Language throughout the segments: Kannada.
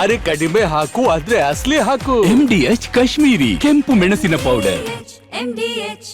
ಅರೆ ಕಡಿಮೆ ಹಾಕು ಆದ್ರೆ ಅಸಲಿ ಹಾಕು. MDH ಕಾಶ್ಮೀರಿ ಕೆಂಪು ಮೆಣಸಿನ ಪೌಡರ್. MDH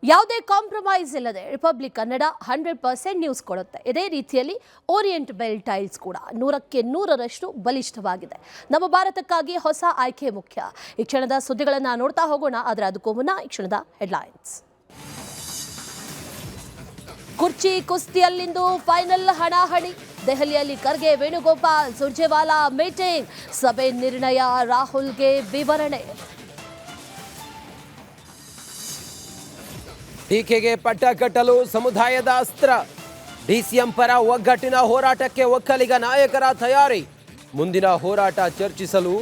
ಯಾವುದೇ ಕಾಂಪ್ರಮೈಸ್ ಇಲ್ಲದೆ ರಿಪಬ್ಲಿಕ್ ಕನ್ನಡ 100% ನ್ಯೂಸ್ ಕೊಡುತ್ತೆ. ಇದೇ ರೀತಿಯಲ್ಲಿ ಓರಿಯೆಂಟ್ ಬೆಲ್ ಟೈಲ್ಸ್ ಕೂಡ 100ಕ್ಕೆ 100ರಷ್ಟು ಬಲಿಷ್ಠವಾಗಿದೆ. ನಮ್ಮ ಭಾರತಕ್ಕಾಗಿ ಹೊಸ ಆಯ್ಕೆ ಮುಖ್ಯ. ಈ ಕ್ಷಣದ ಸುದ್ದಿಗಳನ್ನು ನೋಡ್ತಾ ಹೋಗೋಣ. ಆದರೆ ಅದಕ್ಕೂ ಮುನ್ನ ಈ ಕ್ಷಣದ ಹೆಡ್ಲೈನ್ಸ್. ಕುರ್ಚಿ ಕುಸ್ತಿಯಲ್ಲಿಂದು ಫೈನಲ್ ಹಣಾಹಣಿ. ದೆಹಲಿಯಲ್ಲಿ ಖರ್ಗೆ ವೇಣುಗೋಪಾಲ್ ಸುರ್ಜೇವಾಲಾ ಮೀಟಿಂಗ್. ಸಭೆ ನಿರ್ಣಯ, ರಾಹುಲ್ಗೆ ವಿವರಣೆ. ಟೀಕೆಗೆ ಪಟ್ಟ ಕಟ್ಟಲು ಸಮುದಾಯದ ಅಸ್ತ್ರ. ಡಿಸಿಎಂ ಪರ ಒಗ್ಗಟ್ಟಿನ ಹೋರಾಟಕ್ಕೆ ಒಕ್ಕಲಿಗ ನಾಯಕರ ತಯಾರಿ. ಮುಂದಿನ ಹೋರಾಟ ಚರ್ಚಿಸಲು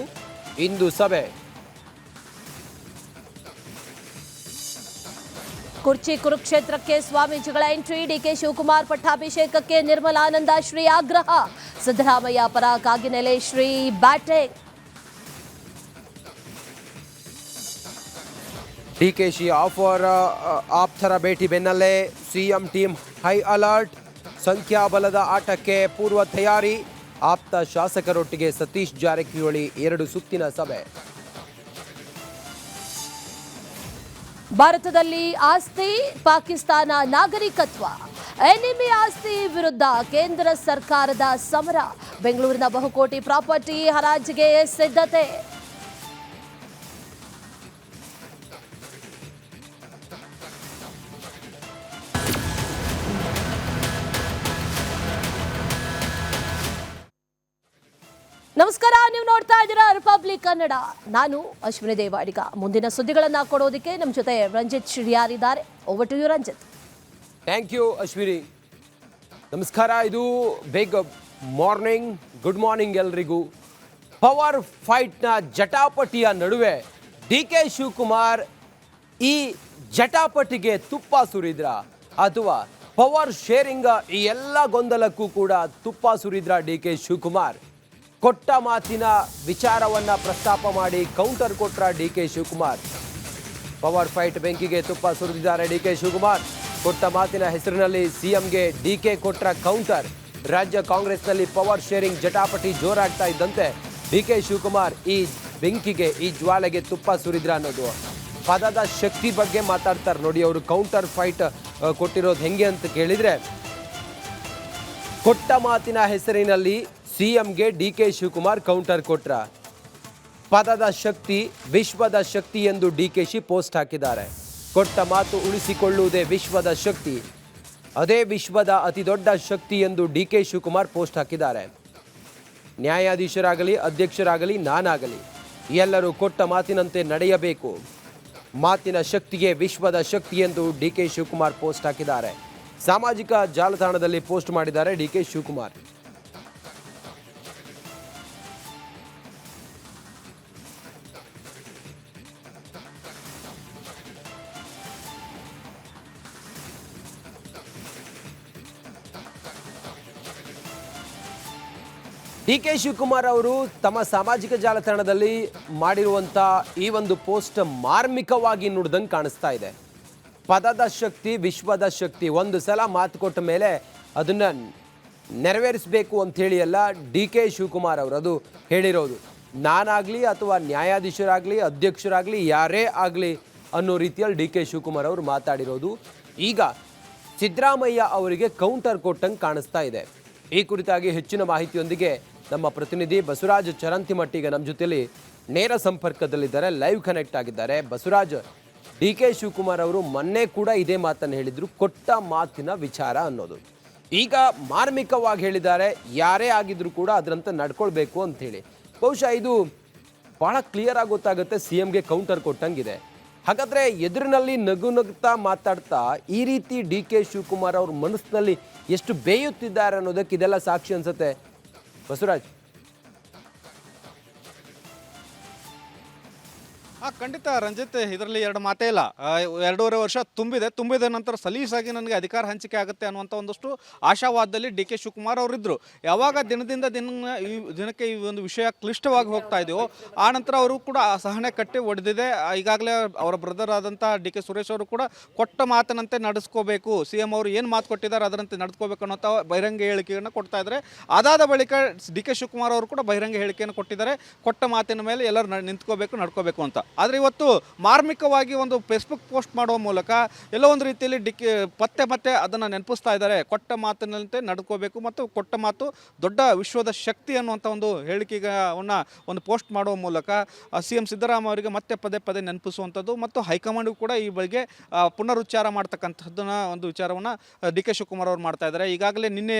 ಇಂದು ಸಭೆ. ಕುರ್ಚಿ ಕುರುಕ್ಷೇತ್ರಕ್ಕೆ ಸ್ವಾಮೀಜಿಗಳ ಎಂಟ್ರಿ. ಡಿಕೆ ಶಿವಕುಮಾರ್ ಪಟ್ಟಾಭಿಷೇಕಕ್ಕೆ ನಿರ್ಮಲಾನಂದ ಶ್ರೀ ಆಗ್ರಹ. ಸಿದ್ದರಾಮಯ್ಯ ಪರ ಕಾಗಿನೆಲೆ ಶ್ರೀ ಬ್ಯಾಟಿಂಗ್. ಡಿಕೆಶಿ ಆಫರ್ ಆಪ್ತರ ಭೇಟಿ ಬೆನ್ನಲ್ಲೇ ಸಿಎಂ ಟೀಮ್ ಹೈ ಅಲರ್ಟ್. ಸಂಖ್ಯಾಬಲದ ಆಟಕ್ಕೆ ಪೂರ್ವ ತಯಾರಿ. ಆಪ್ತ ಶಾಸಕರೊಟ್ಟಿಗೆ ಸತೀಶ್ ಜಾರಕಿಹೊಳಿ 2 ಸುತ್ತಿನ ಸಭೆ. ಭಾರತದಲ್ಲಿ ಆಸ್ತಿ, ಪಾಕಿಸ್ತಾನ ನಾಗರಿಕತ್ವ. ಎನಿಮಿ ಆಸ್ತಿ ವಿರುದ್ಧ ಕೇಂದ್ರ ಸರ್ಕಾರದ ಸಮರ. ಬೆಂಗಳೂರಿನ ಬಹುಕೋಟಿ ಪ್ರಾಪರ್ಟಿ ಹರಾಜಿಗೆ ಸಿದ್ಧತೆ. ನಮಸ್ಕಾರ, ನೀವು ನೋಡ್ತಾ ಇದ್ದೀರಾ ರಿಪಬ್ಲಿಕ್ ಕನ್ನಡ. ನಾನು ಅಶ್ವಿನಿ ದೇವಾಡಿಗ. ಮುಂದಿನ ಸುದ್ದಿಗಳನ್ನು ಕೊಡೋದಕ್ಕೆ ನಮ್ಮ ಜೊತೆ ರಂಜಿತ್ ಶಿಡಿಯಾರಿದ್ದಾರೆ. Over to you Ranjith. Thank you Ashwini. ನಮಸ್ಕಾರ. ಇದು ಬಿಗ್ ಮಾರ್ನಿಂಗ್. ಗುಡ್ ಮಾರ್ನಿಂಗ್ ಎಲ್ರಿಗೂ. ಪವರ್ ಫೈಟ್ನ ಜಟಾಪಟಿಯ ನಡುವೆ ಡಿಕೆ ಶಿವಕುಮಾರ್ ಈ ಜಟಾಪಟಿಗೆ ತುಪ್ಪ ಸುರಿದ್ರ ಅಥವಾ ಪವರ್ ಶೇರಿಂಗ್ ಈ ಎಲ್ಲ ಗೊಂದಲಕ್ಕೂ ಕೂಡ ತುಪ್ಪ ಸುರಿದ್ರ ಡಿಕೆ ಶಿವಕುಮಾರ್? ಕೊಟ್ಟ ಮಾತಿನ ವಿಚಾರವನ್ನ ಪ್ರಸ್ತಾಪ ಮಾಡಿ ಕೌಂಟರ್ ಕೊಟ್ರ ಡಿಕೆ ಶಿವಕುಮಾರ್. ಪವರ್ ಫೈಟ್ ಬೆಂಕಿಗೆ ತುಪ್ಪ ಸುರಿದಿದ್ದಾರೆ ಡಿಕೆ ಶಿವಕುಮಾರ್. ಕೊಟ್ಟ ಮಾತಿನ ಹೆಸರಿನಲ್ಲಿ ಸಿಎಂಗೆ ಡಿಕೆ ಕೊಟ್ರ ಕೌಂಟರ್. ರಾಜ್ಯ ಕಾಂಗ್ರೆಸ್ನಲ್ಲಿ ಪವರ್ ಶೇರಿಂಗ್ ಜಟಾಪಟಿ ಜೋರಾಗ್ತಾ ಇದ್ದಂತೆ ಡಿಕೆ ಶಿವಕುಮಾರ್ ಈ ಬೆಂಕಿಗೆ, ಈ ಜ್ವಾಲೆಗೆ ತುಪ್ಪ ಸುರಿದ್ರ ಅನ್ನೋದು. ಪದದ ಶಕ್ತಿ ಬಗ್ಗೆ ಮಾತಾಡ್ತಾರೆ ನೋಡಿ ಅವರು. ಕೌಂಟರ್ ಫೈಟ್ ಕೊಟ್ಟಿರೋದು ಹೆಂಗೆ ಅಂತ ಕೇಳಿದ್ರೆ, ಕೊಟ್ಟ ಮಾತಿನ ಹೆಸರಿನಲ್ಲಿ ಸಿಎಂಗೆ ಡಿಕೆ ಶಿವಕುಮಾರ್ ಕೌಂಟರ್ ಕೊಟ್ರ. ಪದದ ಶಕ್ತಿ ವಿಶ್ವದ ಶಕ್ತಿ ಎಂದು ಡಿಕೆಶಿ ಪೋಸ್ಟ್ ಹಾಕಿದ್ದಾರೆ. ಕೊಟ್ಟ ಮಾತು ಉಳಿಸಿಕೊಳ್ಳುವುದೇ ವಿಶ್ವದ ಶಕ್ತಿ, ಅದೇ ವಿಶ್ವದ ಅತಿ ದೊಡ್ಡ ಶಕ್ತಿ ಎಂದು ಡಿಕೆ ಶಿವಕುಮಾರ್ ಪೋಸ್ಟ್ ಹಾಕಿದ್ದಾರೆ. ನ್ಯಾಯಾಧೀಶರಾಗಲಿ, ಅಧ್ಯಕ್ಷರಾಗಲಿ, ನಾನಾಗಲಿ ಎಲ್ಲರೂ ಕೊಟ್ಟ ಮಾತಿನಂತೆ ನಡೆಯಬೇಕು. ಮಾತಿನ ಶಕ್ತಿಗೆ ವಿಶ್ವದ ಶಕ್ತಿ ಎಂದು ಡಿಕೆ ಶಿವಕುಮಾರ್ ಪೋಸ್ಟ್ ಹಾಕಿದ್ದಾರೆ. ಸಾಮಾಜಿಕ ಜಾಲತಾಣದಲ್ಲಿ ಪೋಸ್ಟ್ ಮಾಡಿದ್ದಾರೆ ಡಿಕೆ ಶಿವಕುಮಾರ್. ಡಿಕೆ ಶಿವಕುಮಾರ್ ಅವರು ತಮ್ಮ ಸಾಮಾಜಿಕ ಜಾಲತಾಣದಲ್ಲಿ ಮಾಡಿರುವಂಥ ಈ ಒಂದು ಪೋಸ್ಟ್ ಮಾರ್ಮಿಕವಾಗಿ ನುಡಿದಂಗೆ ಕಾಣಿಸ್ತಾ ಇದೆ. ಪದದ ಶಕ್ತಿ ವಿಶ್ವದ ಶಕ್ತಿ. ಒಂದು ಸಲ ಮಾತು ಕೊಟ್ಟ ಮೇಲೆ ಅದನ್ನು ನೆರವೇರಿಸಬೇಕು ಅಂಥೇಳಿ ಎಲ್ಲ ಡಿಕೆ ಶಿವಕುಮಾರ್ ಅವರು ಅದು ಹೇಳಿರೋದು. ನಾನಾಗಲಿ ಅಥವಾ ನ್ಯಾಯಾಧೀಶರಾಗಲಿ, ಅಧ್ಯಕ್ಷರಾಗಲಿ, ಯಾರೇ ಆಗಲಿ ಅನ್ನೋ ರೀತಿಯಲ್ಲಿ ಡಿಕೆ ಶಿವಕುಮಾರ್ ಅವರು ಮಾತಾಡಿರೋದು. ಈಗ ಸಿದ್ದರಾಮಯ್ಯ ಅವರಿಗೆ ಕೌಂಟರ್ ಕೊಟ್ಟಂಗೆ ಕಾಣಿಸ್ತಾ ಇದೆ. ಈ ಕುರಿತಾಗಿ ಹೆಚ್ಚಿನ ಮಾಹಿತಿಯೊಂದಿಗೆ ನಮ್ಮ ಪ್ರತಿನಿಧಿ ಬಸವರಾಜ್ ಚರಂತಿಮಟ್ಟಿಗೆ ನಮ್ಮ ಜೊತೆಲಿ ನೇರ ಸಂಪರ್ಕದಲ್ಲಿದ್ದಾರೆ, ಲೈವ್ ಕನೆಕ್ಟ್ ಆಗಿದ್ದಾರೆ. ಬಸವರಾಜ್, ಡಿಕೆ ಶಿವಕುಮಾರ್ ಅವರು ಮೊನ್ನೆ ಕೂಡ ಇದೇ ಮಾತನ್ನು ಹೇಳಿದರು, ಕೊಟ್ಟ ಮಾತಿನ ವಿಚಾರ ಅನ್ನೋದು. ಈಗ ಮಾರ್ಮಿಕವಾಗಿ ಹೇಳಿದ್ದಾರೆ, ಯಾರೇ ಆಗಿದ್ರು ಕೂಡ ಅದರಂತೆ ನಡ್ಕೊಳ್ಬೇಕು ಅಂಥೇಳಿ. ಬಹುಶಃ ಇದು ಭಾಳ ಕ್ಲಿಯರ್ ಆಗಿ ಗೊತ್ತಾಗುತ್ತೆ ಸಿಎಂಗೆ ಕೌಂಟರ್ ಕೊಟ್ಟಂಗಿದೆ. ಹಾಗಾದರೆ ಎದುರಿನಲ್ಲಿ ನಗುತ್ತಾ ಮಾತಾಡ್ತಾ ಈ ರೀತಿ ಡಿಕೆ ಶಿವಕುಮಾರ್ ಅವ್ರ ಮನಸ್ಸಿನಲ್ಲಿ ಎಷ್ಟು ಬೇಯುತ್ತಿದ್ದಾರೆ ಅನ್ನೋದಕ್ಕೆ ಇದೆಲ್ಲ ಸಾಕ್ಷಿ ಅನ್ಸುತ್ತೆ. ಬಸವರಾಜ್. ಖಂಡಿತ ರಂಜಿತ್, ಇದರಲ್ಲಿ ಎರಡು ಮಾತೇ ಇಲ್ಲ. 2.5 ವರ್ಷ ತುಂಬಿದ ನಂತರ ಸಲೀಸಾಗಿ ನನಗೆ ಅಧಿಕಾರ ಹಂಚಿಕೆ ಆಗುತ್ತೆ ಅನ್ನುವಂಥ ಒಂದಷ್ಟು ಆಶಾವಾದದಲ್ಲಿ ಡಿ ಕೆ ಶಿವಕುಮಾರ್ ಅವರಿದ್ದರು. ಯಾವಾಗ ದಿನಕ್ಕೆ ಈ ಒಂದು ವಿಷಯ ಕ್ಲಿಷ್ಟವಾಗಿ ಹೋಗ್ತಾ ಇದೆಯೋ ಆ ನಂತರ ಅವರು ಕೂಡ ಸಹನೆ ಕಟ್ಟಿ ಒಡೆದಿದೆ. ಈಗಾಗಲೇ ಅವರ ಬ್ರದರ್ ಆದಂಥ ಡಿ ಕೆ ಸುರೇಶ್ ಅವರು ಕೂಡ ಕೊಟ್ಟ ಮಾತಿನಂತೆ ನಡೆಸ್ಕೋಬೇಕು, CM ಅವರು ಏನು ಮಾತು ಕೊಟ್ಟಿದ್ದಾರೆ ಅದರಂತೆ ನಡೆಸ್ಕೋಬೇಕು ಅನ್ನೋಂಥ ಬಹಿರಂಗ ಹೇಳಿಕೆಯನ್ನು ಕೊಡ್ತಾ ಇದ್ದಾರೆ. ಅದಾದ ಬಳಿಕ ಡಿ ಕೆ ಶಿವಕುಮಾರ್ ಅವರು ಕೂಡ ಬಹಿರಂಗ ಹೇಳಿಕೆಯನ್ನು ಕೊಟ್ಟಿದ್ದಾರೆ, ಕೊಟ್ಟ ಮಾತಿನ ಮೇಲೆ ಎಲ್ಲರೂ ನಿಂತ್ಕೋಬೇಕು, ನಡ್ಕೋಬೇಕು ಅಂತ. ಆದರೆ ಇವತ್ತು ಮಾರ್ಮಿಕವಾಗಿ ಒಂದು ಫೇಸ್ಬುಕ್ ಪೋಸ್ಟ್ ಮಾಡುವ ಮೂಲಕ ಎಲ್ಲೋ ಒಂದು ರೀತಿಯಲ್ಲಿ ಮತ್ತೆ ಅದನ್ನು ನೆನಪಿಸ್ತಾ ಇದ್ದಾರೆ. ಕೊಟ್ಟ ಮಾತಿನಂತೆ ನಡ್ಕೋಬೇಕು ಮತ್ತು ಕೊಟ್ಟ ಮಾತು ದೊಡ್ಡ ವಿಶ್ವದ ಶಕ್ತಿ ಅನ್ನುವಂಥ ಒಂದು ಹೇಳಿಕೆಯನ್ನು ಒಂದು ಪೋಸ್ಟ್ ಮಾಡುವ ಮೂಲಕ CM ಸಿದ್ದರಾಮಯ್ಯ ಅವರಿಗೆ ಮತ್ತೆ ಪದೇ ನೆನಪಿಸುವಂಥದ್ದು ಮತ್ತು ಹೈಕಮಾಂಡ್ಗೂ ಕೂಡ ಈ ಬಗ್ಗೆ ಪುನರುಚ್ಚಾರ ಮಾಡ್ತಕ್ಕಂಥದ್ದನ್ನ ಒಂದು ವಿಚಾರವನ್ನು ಡಿ ಕೆ ಶಿವಕುಮಾರ್ ಅವರು ಮಾಡ್ತಾ ಇದ್ದಾರೆ. ಈಗಾಗಲೇ ನಿನ್ನೆ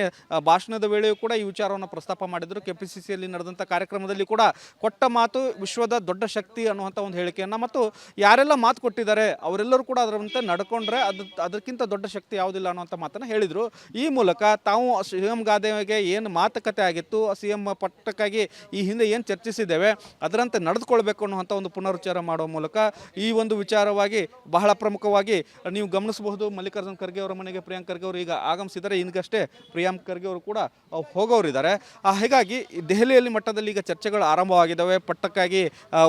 ಭಾಷಣದ ವೇಳೆಯೂ ಕೂಡ ಈ ವಿಚಾರವನ್ನು ಪ್ರಸ್ತಾಪ ಮಾಡಿದರು. KPCCಯಲ್ಲಿ ನಡೆದಂಥ ಕಾರ್ಯಕ್ರಮದಲ್ಲಿ ಕೂಡ ಕೊಟ್ಟ ಮಾತು ವಿಶ್ವದ ದೊಡ್ಡ ಶಕ್ತಿ ಅನ್ನುವಂಥ ಒಂದು ಹೇಳಿಕೆಯನ್ನು ಮತ್ತು ಯಾರೆಲ್ಲ ಮಾತು ಕೊಟ್ಟಿದ್ದಾರೆ ಅವರೆಲ್ಲರೂ ಕೂಡ ಅದರಂತೆ ನಡ್ಕೊಂಡ್ರೆ ಅದಕ್ಕಿಂತ ದೊಡ್ಡ ಶಕ್ತಿ ಯಾವುದಿಲ್ಲ ಅನ್ನುವಂಥ ಮಾತನ್ನು ಹೇಳಿದರು. ಈ ಮೂಲಕ ತಾವು CM ಗಾದೆಗೆ ಏನು ಮಾತುಕತೆ ಆಗಿತ್ತು, CM ಪಟ್ಟಕ್ಕಾಗಿ ಈ ಹಿಂದೆ ಏನು ಚರ್ಚಿಸಿದ್ದೇವೆ ಅದರಂತೆ ನಡೆದುಕೊಳ್ಬೇಕು ಅನ್ನುವಂಥ ಒಂದು ಪುನರುಚ್ಚಾರ ಮಾಡುವ ಮೂಲಕ ಈ ಒಂದು ವಿಚಾರವಾಗಿ ಬಹಳ ಪ್ರಮುಖವಾಗಿ ನೀವು ಗಮನಿಸಬಹುದು. ಮಲ್ಲಿಕಾರ್ಜುನ್ ಖರ್ಗೆ ಅವರ ಮನೆಗೆ ಪ್ರಿಯಾಂಕ್ ಖರ್ಗೆ ಅವರು ಈಗ ಆಗಮಿಸಿದ್ದಾರೆ. ಈಗಷ್ಟೇ ಪ್ರಿಯಾಂಕ್ ಖರ್ಗೆ ಅವರು ಕೂಡ ಹೋಗೋರಿದ್ದಾರೆ. ಹೀಗಾಗಿ ದೆಹಲಿಯಲ್ಲಿ ಮಟ್ಟದಲ್ಲಿ ಈಗ ಚರ್ಚೆಗಳು ಆರಂಭವಾಗಿದ್ದಾವೆ. ಪಟ್ಟಕ್ಕಾಗಿ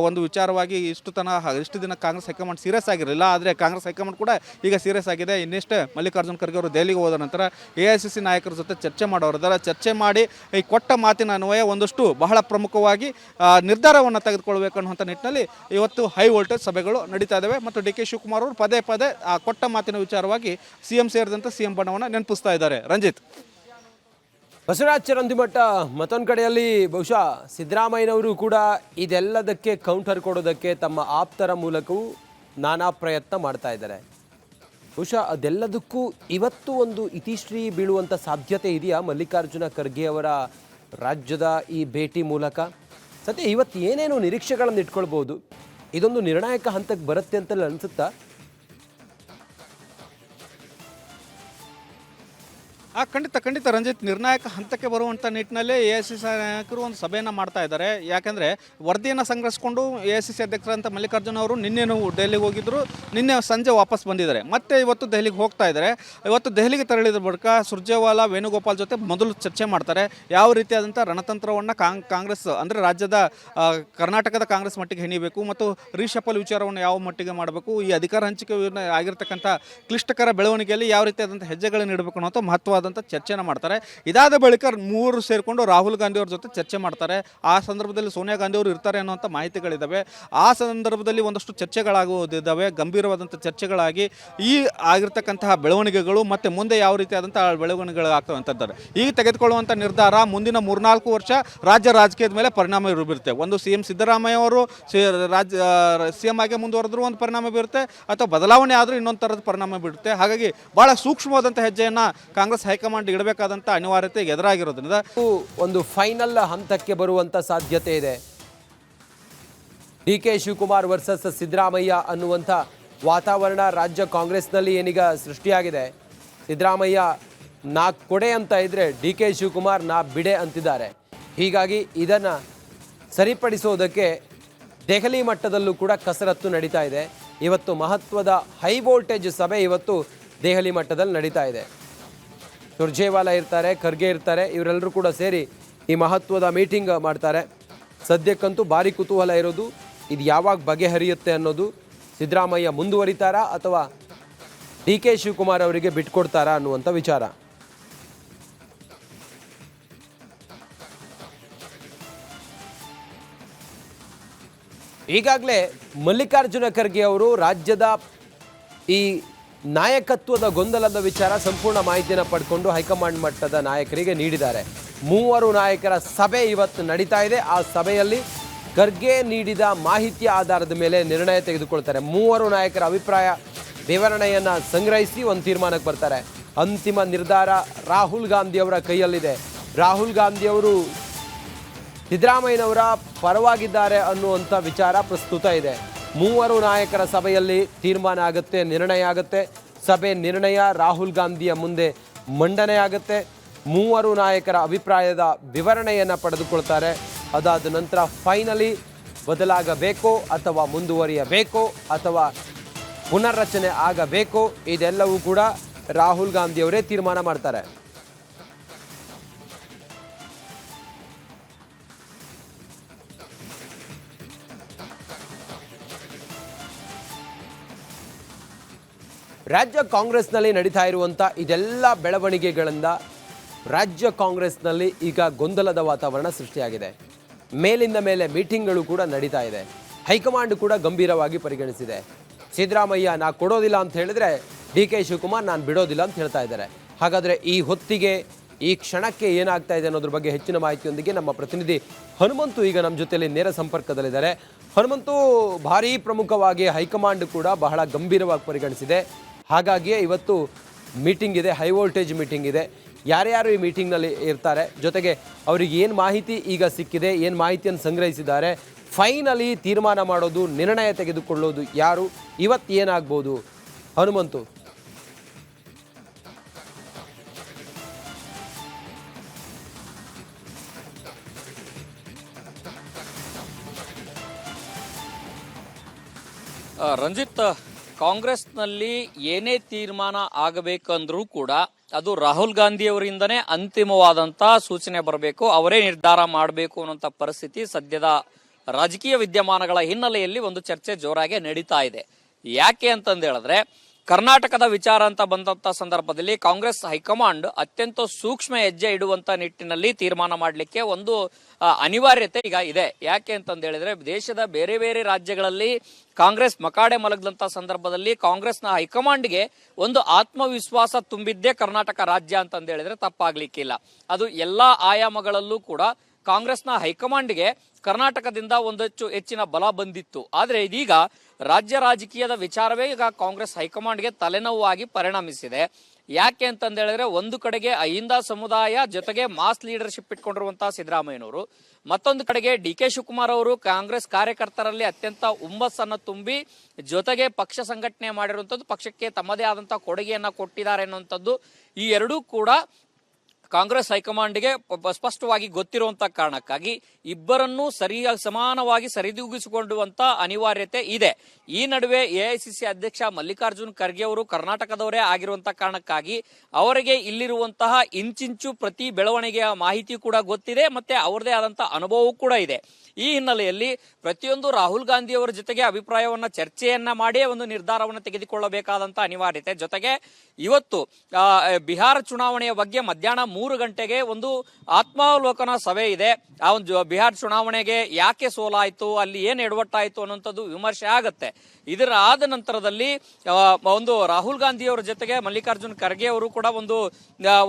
ಒಂದು ವಿಚಾರವಾಗಿ ಇಷ್ಟು ದಿನ ಕಾಂಗ್ರೆಸ್ ಹೈಕಮಾಂಡ್ ಸೀರಿಯಸ್ ಆಗಿರಲಿಲ್ಲ, ಆದರೆ ಕಾಂಗ್ರೆಸ್ ಹೈಕಮಾಂಡ್ ಕೂಡ ಈಗ ಸೀರಿಯಸ್ ಆಗಿದೆ. ಇನ್ನಷ್ಟೇ ಮಲ್ಲಿಕಾರ್ಜುನ್ ಖರ್ಗೆ ಅವರು ದೆಹಲಿಗೆ ಹೋದ ನಂತರ AICC ನಾಯಕರ ಜೊತೆ ಚರ್ಚೆ ಮಾಡೋರಿದ್ದಾರೆ. ಚರ್ಚೆ ಮಾಡಿ ಈ ಕೊಟ್ಟ ಮಾತಿನ ಅನ್ವಯ ಒಂದಷ್ಟು ಬಹಳ ಪ್ರಮುಖವಾಗಿ ನಿರ್ಧಾರವನ್ನು ತೆಗೆದುಕೊಳ್ಬೇಕು ಅನ್ನುವಂಥ ನಿಟ್ಟಿನಲ್ಲಿ ಇವತ್ತು ಹೈ ವೋಲ್ಟೇಜ್ ಸಭೆಗಳು ನಡೀತಾ ಇದ್ದಾವೆ ಮತ್ತು ಡಿ ಕೆ ಶಿವಕುಮಾರ್ ಅವರು ಪದೇ ಆ ಕೊಟ್ಟ ಮಾತಿನ ವಿಚಾರವಾಗಿ CM ಸೇರಿದಂತೆ CM ಬಣ್ಣವನ್ನು ನೆನಪಿಸ್ತಾ ಇದ್ದಾರೆ. ರಂಜಿತ್. ಬಸವರಾಜ್ ಚರಂತಿಮಠ, ಮತ್ತೊಂದು ಕಡೆಯಲ್ಲಿ ಬಹುಶಃ ಸಿದ್ದರಾಮಯ್ಯನವರು ಕೂಡ ಇದೆಲ್ಲದಕ್ಕೆ ಕೌಂಟರ್ ಕೊಡೋದಕ್ಕೆ ತಮ್ಮ ಆಪ್ತರ ಮೂಲಕವೂ ನಾನಾ ಪ್ರಯತ್ನ ಮಾಡ್ತಾ ಇದ್ದಾರೆ. ಬಹುಶಃ ಅದೆಲ್ಲದಕ್ಕೂ ಇವತ್ತು ಒಂದು ಇತಿಶ್ರೀ ಬೀಳುವಂಥ ಸಾಧ್ಯತೆ ಇದೆಯಾ ಮಲ್ಲಿಕಾರ್ಜುನ ಖರ್ಗೆ ಅವರ ರಾಜ್ಯದ ಈ ಭೇಟಿ ಮೂಲಕ? ಸದ್ಯ ಇವತ್ತು ಏನೇನು ನಿರೀಕ್ಷೆಗಳನ್ನು ಇಟ್ಕೊಳ್ಬೋದು, ಇದೊಂದು ನಿರ್ಣಾಯಕ ಹಂತಕ್ಕೆ ಬರುತ್ತೆ ಅಂತಲೇ ಅನಿಸುತ್ತಾ? ಖಂಡಿತ ರಂಜಿತ್, ನಿರ್ಣಾಯಕ ಹಂತಕ್ಕೆ ಬರುವಂಥ ನಿಟ್ಟಿನಲ್ಲಿ AICC ನಾಯಕರು ಒಂದು ಸಭೆಯನ್ನು ಮಾಡ್ತಾ ಇದ್ದಾರೆ. ಯಾಕೆಂದರೆ ವರದಿಯನ್ನು ಸಂಗ್ರಹಿಸಿಕೊಂಡು AICC ಅಧ್ಯಕ್ಷರಂತ ಮಲ್ಲಿಕಾರ್ಜುನ್ ಅವರು ನಿನ್ನೆನೂ ದೆಹಲಿಗೆ ಹೋಗಿದ್ದರು. ನಿನ್ನೆ ಸಂಜೆ ವಾಪಸ್ ಬಂದಿದ್ದಾರೆ. ಮತ್ತೆ ಇವತ್ತು ದೆಹಲಿಗೆ ಹೋಗ್ತಾ ಇದ್ದಾರೆ. ಇವತ್ತು ದೆಹಲಿಗೆ ತೆರಳಿದ ಬಳಿಕ ಸುರ್ಜೇವಾಲಾ, ವೇಣುಗೋಪಾಲ್ ಜೊತೆ ಮೊದಲು ಚರ್ಚೆ ಮಾಡ್ತಾರೆ. ಯಾವ ರೀತಿಯಾದಂಥ ರಣತಂತ್ರವನ್ನು ಕಾಂಗ್ರೆಸ್ ಅಂದರೆ ರಾಜ್ಯದ ಕರ್ನಾಟಕದ ಕಾಂಗ್ರೆಸ್ ಮಟ್ಟಿಗೆ ಹೆಣಿಬೇಕು ಮತ್ತು ರೀಶಫಲ್ ವಿಚಾರವನ್ನು ಯಾವ ಮಟ್ಟಿಗೆ ಮಾಡಬೇಕು, ಈ ಅಧಿಕಾರ ಹಂಚಿಕೆ ಆಗಿರ್ತಕ್ಕಂಥ ಕ್ಲಿಷ್ಟಕರ ಬೆಳವಣಿಗೆಯಲ್ಲಿ ಯಾವ ರೀತಿಯಾದಂಥ ಹೆಜ್ಜೆಗಳನ್ನು ಇಡಬೇಕು ಅನ್ನೋ ಮಹತ್ವವಾದ ಚರ್ಚೆನ ಮಾಡ್ತಾರೆ. ಇದಾದ ಬಳಿಕ ಮೂವರು ಸೇರಿಕೊಂಡು ರಾಹುಲ್ ಗಾಂಧಿ ಅವ್ರ ಜೊತೆ ಚರ್ಚೆ ಮಾಡ್ತಾರೆ. ಆ ಸಂದರ್ಭದಲ್ಲಿ ಸೋನಿಯಾ ಗಾಂಧಿ ಅವರು ಇರ್ತಾರೆ ಅನ್ನುವಂಥ ಮಾಹಿತಿಗಳಿದ್ದಾವೆ. ಆ ಸಂದರ್ಭದಲ್ಲಿ ಒಂದಷ್ಟು ಚರ್ಚೆಗಳಾಗುವುದಿದ್ದಾವೆ, ಗಂಭೀರವಾದಂಥ ಚರ್ಚೆಗಳಾಗಿ ಈ ಆಗಿರ್ತಕ್ಕಂತಹ ಬೆಳವಣಿಗೆಗಳು ಮತ್ತು ಮುಂದೆ ಯಾವ ರೀತಿಯಾದಂಥ ಬೆಳವಣಿಗೆಗಳಾಗ್ತವೆ ಅಂತಂತಾರೆ. ಈಗ ತೆಗೆದುಕೊಳ್ಳುವಂಥ ನಿರ್ಧಾರ ಮುಂದಿನ 3-4 ವರ್ಷ ರಾಜ್ಯ ರಾಜಕೀಯದ ಮೇಲೆ ಪರಿಣಾಮ ಬೀರುತ್ತೆ. ಒಂದು CM ಸಿದ್ದರಾಮಯ್ಯ ಅವರು CM ಆಗಿ ಮುಂದುವರೆದ್ರು ಒಂದು ಪರಿಣಾಮ ಬೀರುತ್ತೆ, ಅಥವಾ ಬದಲಾವಣೆ ಆದರೂ ಇನ್ನೊಂದು ಥರದ ಪರಿಣಾಮ ಬೀರುತ್ತೆ. ಹಾಗಾಗಿ ಭಾಳ ಸೂಕ್ಷ್ಮವಾದಂಥ ಹೆಜ್ಜೆಯನ್ನು ಕಾಂಗ್ರೆಸ್ ಹೈಕಮಾಂಡ್ ಇಡಬೇಕಾದಂಥ ಅನಿವಾರ್ಯತೆ ಎದುರಾಗಿರೋದ್ರಿಂದ ಒಂದು ಫೈನಲ್ ಹಂತಕ್ಕೆ ಬರುವಂಥ ಸಾಧ್ಯತೆ ಇದೆ. DK ಶಿವಕುಮಾರ್ ವರ್ಸಸ್ ಸಿದ್ದರಾಮಯ್ಯ ಅನ್ನುವಂಥ ವಾತಾವರಣ ರಾಜ್ಯ ಕಾಂಗ್ರೆಸ್ನಲ್ಲಿ ಏನೀಗ ಸೃಷ್ಟಿಯಾಗಿದೆ. ಸಿದ್ದರಾಮಯ್ಯ ನಾ ಕೊಡೆ ಅಂತ ಇದ್ರೆ DK ಶಿವಕುಮಾರ್ ನಾ ಬಿಡೆ ಅಂತಿದ್ದಾರೆ. ಹೀಗಾಗಿ ಇದನ್ನು ಸರಿಪಡಿಸೋದಕ್ಕೆ ದೆಹಲಿ ಮಟ್ಟದಲ್ಲೂ ಕೂಡ ಕಸರತ್ತು ನಡೀತಾ ಇದೆ. ಇವತ್ತು ಮಹತ್ವದ ಹೈ ವೋಲ್ಟೇಜ್ ಸಭೆ ಇವತ್ತು ದೆಹಲಿ ಮಟ್ಟದಲ್ಲಿ ನಡೀತಾ ಇದೆ. ಸುರ್ಜೇವಾಲಾ ಇರ್ತಾರೆ, ಖರ್ಗೆ ಇರ್ತಾರೆ, ಇವರೆಲ್ಲರೂ ಕೂಡ ಸೇರಿ ಈ ಮಹತ್ವದ ಮೀಟಿಂಗ್ ಮಾಡ್ತಾರೆ. ಸದ್ಯಕ್ಕಂತೂ ಭಾರಿ ಕುತೂಹಲ ಇರೋದು ಇದು ಯಾವಾಗ ಬಗೆಹರಿಯುತ್ತೆ ಅನ್ನೋದು. ಸಿದ್ದರಾಮಯ್ಯ ಮುಂದುವರಿತಾರಾ ಅಥವಾ DK ಶಿವಕುಮಾರ್ ಅವರಿಗೆ ಬಿಟ್ಕೊಡ್ತಾರಾ ಅನ್ನುವಂಥ ವಿಚಾರ. ಈಗಾಗಲೇ ಮಲ್ಲಿಕಾರ್ಜುನ ಖರ್ಗೆ ಅವರು ರಾಜ್ಯದ ಈ ನಾಯಕತ್ವದ ಗೊಂದಲದ ವಿಚಾರ ಸಂಪೂರ್ಣ ಮಾಹಿತಿಯನ್ನು ಪಡ್ಕೊಂಡು ಹೈಕಮಾಂಡ್ ಮಟ್ಟದ ನಾಯಕರಿಗೆ ನೀಡಿದ್ದಾರೆ. 3 ನಾಯಕರ ಸಭೆ ಇವತ್ತು ನಡೀತಾ ಇದೆ. ಆ ಸಭೆಯಲ್ಲಿ ಖರ್ಗೆ ನೀಡಿದ ಮಾಹಿತಿಯ ಆಧಾರದ ಮೇಲೆ ನಿರ್ಣಯ ತೆಗೆದುಕೊಳ್ತಾರೆ. 3 ನಾಯಕರ ಅಭಿಪ್ರಾಯ ವಿವರಣೆಯನ್ನು ಸಂಗ್ರಹಿಸಿ ಒಂದು ತೀರ್ಮಾನಕ್ಕೆ ಬರ್ತಾರೆ. ಅಂತಿಮ ನಿರ್ಧಾರ ರಾಹುಲ್ ಗಾಂಧಿ ಅವರ ಕೈಯಲ್ಲಿದೆ. ರಾಹುಲ್ ಗಾಂಧಿ ಅವರು ಸಿದ್ದರಾಮಯ್ಯನವರ ಪರವಾಗಿದ್ದಾರೆ ಅನ್ನುವಂಥ ವಿಚಾರ ಪ್ರಸ್ತುತ ಇದೆ. 3 ನಾಯಕರ ಸಭೆಯಲ್ಲಿ ತೀರ್ಮಾನ ಆಗುತ್ತೆ, ನಿರ್ಣಯ ಆಗುತ್ತೆ. ಸಭೆ ನಿರ್ಣಯ ರಾಹುಲ್ ಗಾಂಧಿಯ ಮುಂದೆ ಮಂಡನೆ ಆಗುತ್ತೆ. 3 ನಾಯಕರ ಅಭಿಪ್ರಾಯದ ವಿವರಣೆಯನ್ನು ಪಡೆದುಕೊಳ್ತಾರೆ. ಅದಾದ ನಂತರ ಫೈನಲಿ ಬದಲಾಗಬೇಕೋ ಅಥವಾ ಮುಂದುವರಿಯಬೇಕೋ ಅಥವಾ ಪುನರ್ರಚನೆ ಆಗಬೇಕೋ ಇದೆಲ್ಲವೂ ಕೂಡ ರಾಹುಲ್ ಗಾಂಧಿಯವರೇ ತೀರ್ಮಾನ ಮಾಡ್ತಾರೆ. ರಾಜ್ಯ ಕಾಂಗ್ರೆಸ್ನಲ್ಲಿ ನಡೀತಾ ಇರುವಂಥ ಇದೆಲ್ಲ ಬೆಳವಣಿಗೆಗಳಿಂದ ರಾಜ್ಯ ಕಾಂಗ್ರೆಸ್ನಲ್ಲಿ ಈಗ ಗೊಂದಲದ ವಾತಾವರಣ ಸೃಷ್ಟಿಯಾಗಿದೆ. ಮೇಲಿಂದ ಮೇಲೆ ಮೀಟಿಂಗ್ಗಳು ಕೂಡ ನಡೀತಾ ಇದೆ. ಹೈಕಮಾಂಡ್ ಕೂಡ ಗಂಭೀರವಾಗಿ ಪರಿಗಣಿಸಿದೆ. ಸಿದ್ದರಾಮಯ್ಯ ನಾ ಕೊಡೋದಿಲ್ಲ ಅಂತ ಹೇಳಿದ್ರೆ DK ಶಿವಕುಮಾರ್ ನಾನು ಬಿಡೋದಿಲ್ಲ ಅಂತ ಹೇಳ್ತಾ ಇದ್ದಾರೆ. ಹಾಗಾದರೆ ಈ ಹೊತ್ತಿಗೆ ಈ ಕ್ಷಣಕ್ಕೆ ಏನಾಗ್ತಾ ಇದೆ ಅನ್ನೋದ್ರ ಬಗ್ಗೆ ಹೆಚ್ಚಿನ ಮಾಹಿತಿಯೊಂದಿಗೆ ನಮ್ಮ ಪ್ರತಿನಿಧಿ ಹನುಮಂತು ಈಗ ನಮ್ಮ ಜೊತೆಯಲ್ಲಿ ನೇರ ಸಂಪರ್ಕದಲ್ಲಿದ್ದಾರೆ. ಹನುಮಂತು, ಭಾರೀ ಪ್ರಮುಖವಾಗಿ ಹೈಕಮಾಂಡ್ ಕೂಡ ಬಹಳ ಗಂಭೀರವಾಗಿ ಪರಿಗಣಿಸಿದೆ. ಹಾಗಾಗಿಯೇ ಇವತ್ತು ಮೀಟಿಂಗ್ ಇದೆ, ಹೈ ವೋಲ್ಟೇಜ್ ಮೀಟಿಂಗ್ ಇದೆ. ಯಾರ್ಯಾರು ಈ ಮೀಟಿಂಗ್ನಲ್ಲಿ ಇರ್ತಾರೆ, ಜೊತೆಗೆ ಅವರಿಗೆ ಏನು ಮಾಹಿತಿ ಈಗ ಸಿಕ್ಕಿದೆ, ಏನು ಮಾಹಿತಿಯನ್ನು ಸಂಗ್ರಹಿಸಿದ್ದಾರೆ, ಫೈನಲಿ ತೀರ್ಮಾನ ಮಾಡೋದು, ನಿರ್ಣಯ ತೆಗೆದುಕೊಳ್ಳೋದು ಯಾರು, ಇವತ್ತು ಏನಾಗ್ಬೋದು ಹನುಮಂತು? ರಂಜಿತ್, ಕಾಂಗ್ರೆಸ್ನಲ್ಲಿ ಏನೇ ತೀರ್ಮಾನ ಆಗಬೇಕಂದ್ರೂ ಕೂಡ ಅದು ರಾಹುಲ್ ಗಾಂಧಿ ಅವರಿಂದನೇ ಅಂತಿಮವಾದಂತ ಸೂಚನೆ ಬರಬೇಕು, ಅವರೇ ನಿರ್ಧಾರ ಮಾಡಬೇಕು ಅನ್ನೋಂಥ ಪರಿಸ್ಥಿತಿ ಸದ್ಯದ ರಾಜಕೀಯ ವಿದ್ಯಮಾನಗಳ ಹಿನ್ನೆಲೆಯಲ್ಲಿ ಒಂದು ಚರ್ಚೆ ಜೋರಾಗಿ ನಡೀತಾ ಇದೆ. ಯಾಕೆ ಅಂತಂದು ಹೇಳಿದ್ರೆ, ಕರ್ನಾಟಕದ ವಿಚಾರ ಅಂತ ಬಂದಂತ ಸಂದರ್ಭದಲ್ಲಿ ಕಾಂಗ್ರೆಸ್ ಹೈಕಮಾಂಡ್ ಅತ್ಯಂತ ಸೂಕ್ಷ್ಮ ಹೆಜ್ಜೆ ಇಡುವಂತ ನಿಟ್ಟಿನಲ್ಲಿ ತೀರ್ಮಾನ ಮಾಡಲಿಕ್ಕೆ ಒಂದು ಅನಿವಾರ್ಯತೆ ಈಗ ಇದೆ. ಯಾಕೆ ಅಂತಂದು ಹೇಳಿದ್ರೆ, ದೇಶದ ಬೇರೆ ಬೇರೆ ರಾಜ್ಯಗಳಲ್ಲಿ ಕಾಂಗ್ರೆಸ್ ಮಕಾಡೆ ಮಲಗದಂತ ಸಂದರ್ಭದಲ್ಲಿ ಕಾಂಗ್ರೆಸ್ನ ಹೈಕಮಾಂಡ್ಗೆ ಒಂದು ಆತ್ಮವಿಶ್ವಾಸ ತುಂಬಿದ್ದೇ ಕರ್ನಾಟಕ ರಾಜ್ಯ ಅಂತಂದು ಹೇಳಿದ್ರೆ ತಪ್ಪಾಗ್ಲಿಕ್ಕಿಲ್ಲ. ಅದು ಎಲ್ಲಾ ಆಯಾಮಗಳಲ್ಲೂ ಕೂಡ ಕಾಂಗ್ರೆಸ್ನ ಹೈಕಮಾಂಡ್ಗೆ ಕರ್ನಾಟಕದಿಂದ ಒಂದು ಹೆಚ್ಚಿನ ಬಲ ಬಂದಿತ್ತು. ಆದ್ರೆ ಇದೀಗ ರಾಜ್ಯ ರಾಜಕೀಯದ ವಿಚಾರವೇ ಈಗ ಕಾಂಗ್ರೆಸ್ ಹೈಕಮಾಂಡ್ಗೆ ತಲೆನೋವಾಗಿ ಪರಿಣಮಿಸಿದೆ. ಯಾಕೆ ಅಂತಂದ ಹೇಳಿದ್ರೆ, ಒಂದು ಕಡೆಗೆ ಅಹಿಂದ ಸಮುದಾಯ ಜೊತೆಗೆ ಮಾಸ್ ಲೀಡರ್ಶಿಪ್ ಇಟ್ಕೊಂಡಿರುವಂತಹ ಸಿದ್ದರಾಮಯ್ಯನವರು, ಮತ್ತೊಂದು ಕಡೆಗೆ DK ಶಿವಕುಮಾರ್ ಅವರು ಕಾಂಗ್ರೆಸ್ ಕಾರ್ಯಕರ್ತರಲ್ಲಿ ಅತ್ಯಂತ ಹುಮ್ಮಸ್ಸನ್ನು ತುಂಬಿ ಜೊತೆಗೆ ಪಕ್ಷ ಸಂಘಟನೆ ಮಾಡಿರುವಂತದ್ದು, ಪಕ್ಷಕ್ಕೆ ತಮ್ಮದೇ ಆದಂತಹ ಕೊಡುಗೆಯನ್ನ ಕೊಟ್ಟಿದ್ದಾರೆ ಅನ್ನುವಂಥದ್ದು ಈ ಎರಡೂ ಕೂಡ ಕಾಂಗ್ರೆಸ್ ಹೈಕಮಾಂಡ್ಗೆ ಸ್ಪಷ್ಟವಾಗಿ ಗೊತ್ತಿರುವಂತ ಕಾರಣಕ್ಕಾಗಿ ಇಬ್ಬರನ್ನೂ ಸಮಾನವಾಗಿ ಸರಿದೂಗಿಸಿಕೊಳ್ಳುವಂತ ಅನಿವಾರ್ಯತೆ ಇದೆ. ಈ ನಡುವೆ AICC ಅಧ್ಯಕ್ಷ ಮಲ್ಲಿಕಾರ್ಜುನ್ ಖರ್ಗೆ ಅವರು ಕರ್ನಾಟಕದವರೇ ಆಗಿರುವಂತ ಕಾರಣಕ್ಕಾಗಿ ಅವರಿಗೆ ಇಲ್ಲಿರುವಂತಹ ಇಂಚಿಂಚು ಪ್ರತಿ ಬೆಳವಣಿಗೆಯ ಮಾಹಿತಿ ಕೂಡ ಗೊತ್ತಿದೆ, ಮತ್ತೆ ಅವರದೇ ಆದಂತಹ ಅನುಭವವೂ ಕೂಡ ಇದೆ. ಈ ಹಿನ್ನೆಲೆಯಲ್ಲಿ ಪ್ರತಿಯೊಂದು ರಾಹುಲ್ ಗಾಂಧಿ ಅವರ ಜೊತೆಗೆ ಅಭಿಪ್ರಾಯವನ್ನ ಚರ್ಚೆಯನ್ನ ಮಾಡಿ ಒಂದು ನಿರ್ಧಾರವನ್ನು ತೆಗೆದುಕೊಳ್ಳಬೇಕಾದಂತ ಅನಿವಾರ್ಯತೆ. ಜೊತೆಗೆ ಇವತ್ತು ಬಿಹಾರ ಚುನಾವಣೆಯ ಬಗ್ಗೆ ಮಧ್ಯಾಹ್ನ 3 ಗಂಟೆಗೆ ಒಂದು ಆತ್ಮಾವಲೋಕನ ಸಭೆ ಇದೆ. ಆ ಒಂದು ಬಿಹಾರ ಚುನಾವಣೆಗೆ ಯಾಕೆ ಸೋಲಾಯ್ತು, ಅಲ್ಲಿ ಏನ್ ಎಡವಟ್ಟಾಯ್ತು ಅನ್ನೋಂಥದ್ದು ವಿಮರ್ಶೆ ಆಗತ್ತೆ. ಇದರ ಆದ ನಂತರದಲ್ಲಿ ಒಂದು ರಾಹುಲ್ ಗಾಂಧಿ ಅವರ ಜೊತೆಗೆ ಮಲ್ಲಿಕಾರ್ಜುನ್ ಖರ್ಗೆ ಅವರು ಕೂಡ ಒಂದು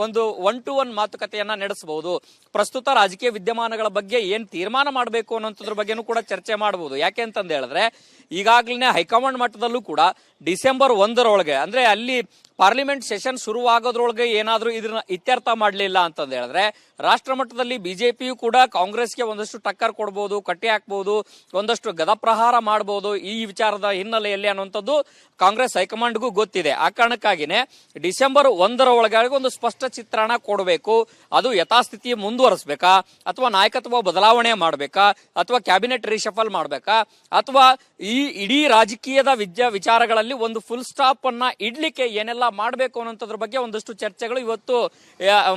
1-to-1 ಮಾತುಕತೆಯನ್ನ ನಡೆಸಬಹುದು. ಪ್ರಸ್ತುತ ರಾಜಕೀಯ ವಿದ್ಯಮಾನಗಳ ಬಗ್ಗೆ ಏನ್ ತೀರ್ಮಾನ ಮಾಡಬೇಕು ಅನ್ನೋದ್ರ ಬಗ್ಗೆನೂ ಕೂಡ ಚರ್ಚೆ ಮಾಡಬಹುದು. ಯಾಕೆ ಅಂತಂದು ಹೇಳಿದ್ರೆ, ಈಗಾಗಲೇ ಹೈಕಮಾಂಡ್ ಮಟ್ಟದಲ್ಲೂ ಕೂಡ ಡಿಸೆಂಬರ್ 1 ಅಂದ್ರೆ ಅಲ್ಲಿ ಪಾರ್ಲಿಮೆಂಟ್ ಸೆಷನ್ ಶುರುವಾಗೋದ್ರೊಳಗೆ ಏನಾದ್ರೂ ಇದನ್ನ ಇತ್ಯರ್ಥ ಮಾಡಲಿಲ್ಲ ಅಂತಂದು ಹೇಳಿದ್ರೆ, ರಾಷ್ಟ್ರ ಮಟ್ಟದಲ್ಲಿ ಬಿಜೆಪಿಯು ಕೂಡ ಕಾಂಗ್ರೆಸ್ಗೆ ಒಂದಷ್ಟು ಟಕ್ಕರ್ ಕೊಡಬಹುದು, ಕಟ್ಟಿ ಹಾಕಬಹುದು, ಒಂದಷ್ಟು ಗದಪ್ರಹಾರ ಮಾಡಬಹುದು ಈ ವಿಚಾರದ ಹಿನ್ನೆಲೆಯಲ್ಲಿ ಅನ್ನುವಂಥದ್ದು ಕಾಂಗ್ರೆಸ್ ಹೈಕಮಾಂಡ್ಗೂ ಗೊತ್ತಿದೆ. ಆ ಕಾರಣಕ್ಕಾಗಿನೇ ಡಿಸೆಂಬರ್ 1 ಒಂದು ಸ್ಪಷ್ಟ ಚಿತ್ರಣ ಕೊಡಬೇಕು. ಅದು ಯಥಾಸ್ಥಿತಿ ಮುಂದುವರಿಸಬೇಕಾ, ಅಥವಾ ನಾಯಕತ್ವ ಬದಲಾವಣೆ ಮಾಡಬೇಕಾ, ಅಥವಾ ಕ್ಯಾಬಿನೆಟ್ ರಿಶಫಲ್ ಮಾಡಬೇಕಾ, ಅಥವಾ ಈ ಇಡೀ ರಾಜಕೀಯದ ವಿಚಾರಗಳಲ್ಲಿ ಒಂದು ಫುಲ್ ಸ್ಟಾಪ್ ಅನ್ನ ಇಡ್ಲಿಕ್ಕೆ ಏನೆಲ್ಲ ಮಾಡಬೇಕು ಅನ್ನೋದ್ರ ಬಗ್ಗೆ ಒಂದಷ್ಟು ಚರ್ಚೆಗಳು ಇವತ್ತು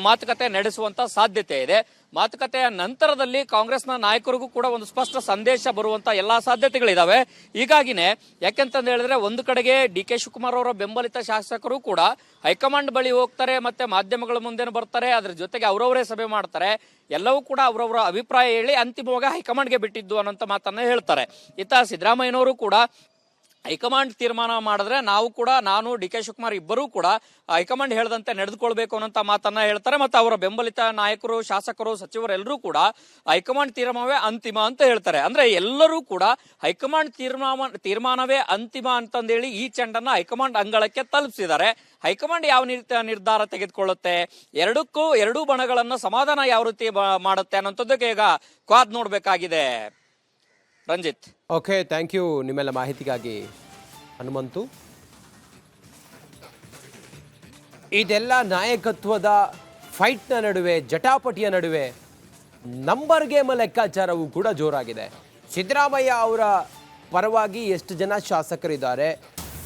ಮಾತುಕತೆ ನಡೆಸುವಂತ ಸಾಧ್ಯತೆ ಇದೆ. ಮಾತುಕತೆಯ ನಂತರದಲ್ಲಿ ಕಾಂಗ್ರೆಸ್ನ ನಾಯಕರಿಗೂ ಕೂಡ ಒಂದು ಸ್ಪಷ್ಟ ಸಂದೇಶ ಬರುವಂತ ಎಲ್ಲಾ ಸಾಧ್ಯತೆಗಳಿದಾವೆ. ಹೀಗಾಗಿನೇ ಯಾಕೆಂತಂದು ಹೇಳಿದ್ರೆ, ಒಂದು ಕಡೆಗೆ DK ಶಿವಕುಮಾರ್ ಅವರ ಬೆಂಬಲಿತ ಶಾಸಕರು ಕೂಡ ಹೈಕಮಾಂಡ್ ಬಳಿ ಹೋಗ್ತಾರೆ, ಮತ್ತೆ ಮಾಧ್ಯಮಗಳ ಮುಂದೆ ಬರ್ತಾರೆ, ಅದ್ರ ಜೊತೆಗೆ ಅವರವರೇ ಸಭೆ ಮಾಡ್ತಾರೆ. ಎಲ್ಲವೂ ಕೂಡ ಅವರವರ ಅಭಿಪ್ರಾಯ ಹೇಳಿ ಅಂತಿಮವಾಗಿ ಹೈಕಮಾಂಡ್ಗೆ ಬಿಟ್ಟಿದ್ದು ಅನ್ನೋಂಥ ಮಾತನ್ನ ಹೇಳ್ತಾರೆ. ಇತ್ತ ಸಿದ್ದರಾಮಯ್ಯನವರು ಕೂಡ ಹೈಕಮಾಂಡ್ ತೀರ್ಮಾನ ಮಾಡಿದ್ರೆ ನಾನು DK ಶಿವಕುಮಾರ್ ಇಬ್ಬರೂ ಕೂಡ ಹೈಕಮಾಂಡ್ ಹೇಳದಂತೆ ನಡೆದುಕೊಳ್ಬೇಕು ಅನ್ನೋಂಥ ಮಾತನ್ನ ಹೇಳ್ತಾರೆ. ಮತ್ತೆ ಅವರ ಬೆಂಬಲಿತ ನಾಯಕರು, ಶಾಸಕರು, ಸಚಿವರೆಲ್ಲರೂ ಕೂಡ ಹೈಕಮಾಂಡ್ ತೀರ್ಮಾನವೇ ಅಂತಿಮ ಅಂತ ಹೇಳ್ತಾರೆ. ಅಂದ್ರೆ ಎಲ್ಲರೂ ಕೂಡ ಹೈಕಮಾಂಡ್ ತೀರ್ಮಾನವೇ ಅಂತಿಮ ಅಂತಂದೇಳಿ ಈ ಚೆಂಡನ್ನ ಹೈಕಮಾಂಡ್ ಅಂಗಳಕ್ಕೆ ತಲುಪಿಸಿದ್ದಾರೆ. ಹೈಕಮಾಂಡ್ ಯಾವ ನಿರ್ಧಾರ ತೆಗೆದುಕೊಳ್ಳುತ್ತೆ, ಎರಡೂ ಬಣಗಳನ್ನ ಸಮಾಧಾನ ಯಾವ ರೀತಿ ಮಾಡುತ್ತೆ ಅನ್ನೋಂಥದ್ದಕ್ಕೆ ಈಗ ಕಾದ್ ನೋಡ್ಬೇಕಾಗಿದೆ. ರಂಜಿತ್. ಓಕೆ, ಥ್ಯಾಂಕ್ ಯು ನಿಮ್ಮೆಲ್ಲ ಮಾಹಿತಿಗಾಗಿ ಹನುಮಂತು. ಇದೆಲ್ಲ ನಾಯಕತ್ವದ ಫೈಟ್ನ ನಡುವೆ, ಜಟಾಪಟಿಯ ನಡುವೆ ನಂಬರ್ ಗೇಮ್ ಲೆಕ್ಕಾಚಾರವೂ ಕೂಡ ಜೋರಾಗಿದೆ. ಸಿದ್ದರಾಮಯ್ಯ ಅವರ ಪರವಾಗಿ ಎಷ್ಟು ಜನ ಶಾಸಕರಿದ್ದಾರೆ,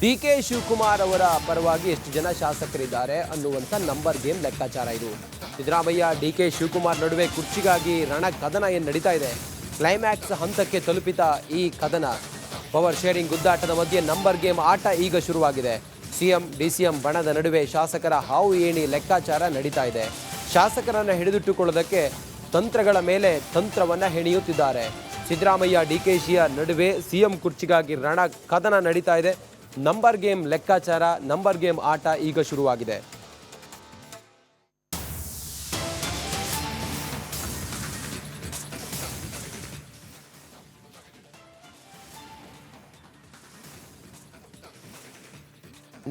ಡಿ ಕೆ ಶಿವಕುಮಾರ್ ಅವರ ಪರವಾಗಿ ಎಷ್ಟು ಜನ ಶಾಸಕರಿದ್ದಾರೆ ಅನ್ನುವಂಥ ನಂಬರ್ ಗೇಮ್ ಲೆಕ್ಕಾಚಾರ ಇದು. ಸಿದ್ದರಾಮಯ್ಯ ಡಿ ಕೆ ಶಿವಕುಮಾರ್ ನಡುವೆ ಕುರ್ಚಿಗಾಗಿ ರಣ ಕದನ ಏನು ನಡೀತಾ ಇದೆ. ಕ್ಲೈಮ್ಯಾಕ್ಸ್ ಹಂತಕ್ಕೆ ತಲುಪಿತ ಈ ಕದನ, ಪವರ್ ಶೇರಿಂಗ್ ಗುದ್ದಾಟದ ಮಧ್ಯೆ ನಂಬರ್ ಗೇಮ್ ಆಟ ಈಗ ಶುರುವಾಗಿದೆ. ಸಿಎಂ ಡಿಸಿಎಂ ಬಣದ ನಡುವೆ ಶಾಸಕರ ಹಾವು ಏಣಿ ಲೆಕ್ಕಾಚಾರ ನಡೀತಾ ಇದೆ. ಶಾಸಕರನ್ನು ಹಿಡಿದಿಟ್ಟುಕೊಳ್ಳೋದಕ್ಕೆ ತಂತ್ರಗಳ ಮೇಲೆ ತಂತ್ರವನ್ನು ಹೆಣೆಯುತ್ತಿದ್ದಾರೆ. ಸಿದ್ದರಾಮಯ್ಯ ಡಿಕೆಶಿಯ ನಡುವೆ ಸಿಎಂ ಕುರ್ಚಿಗಾಗಿ ರಣ ಕದನ ನಡೀತಾ ಇದೆ. ನಂಬರ್ ಗೇಮ್ ಲೆಕ್ಕಾಚಾರ, ನಂಬರ್ ಗೇಮ್ ಆಟ ಈಗ ಶುರುವಾಗಿದೆ.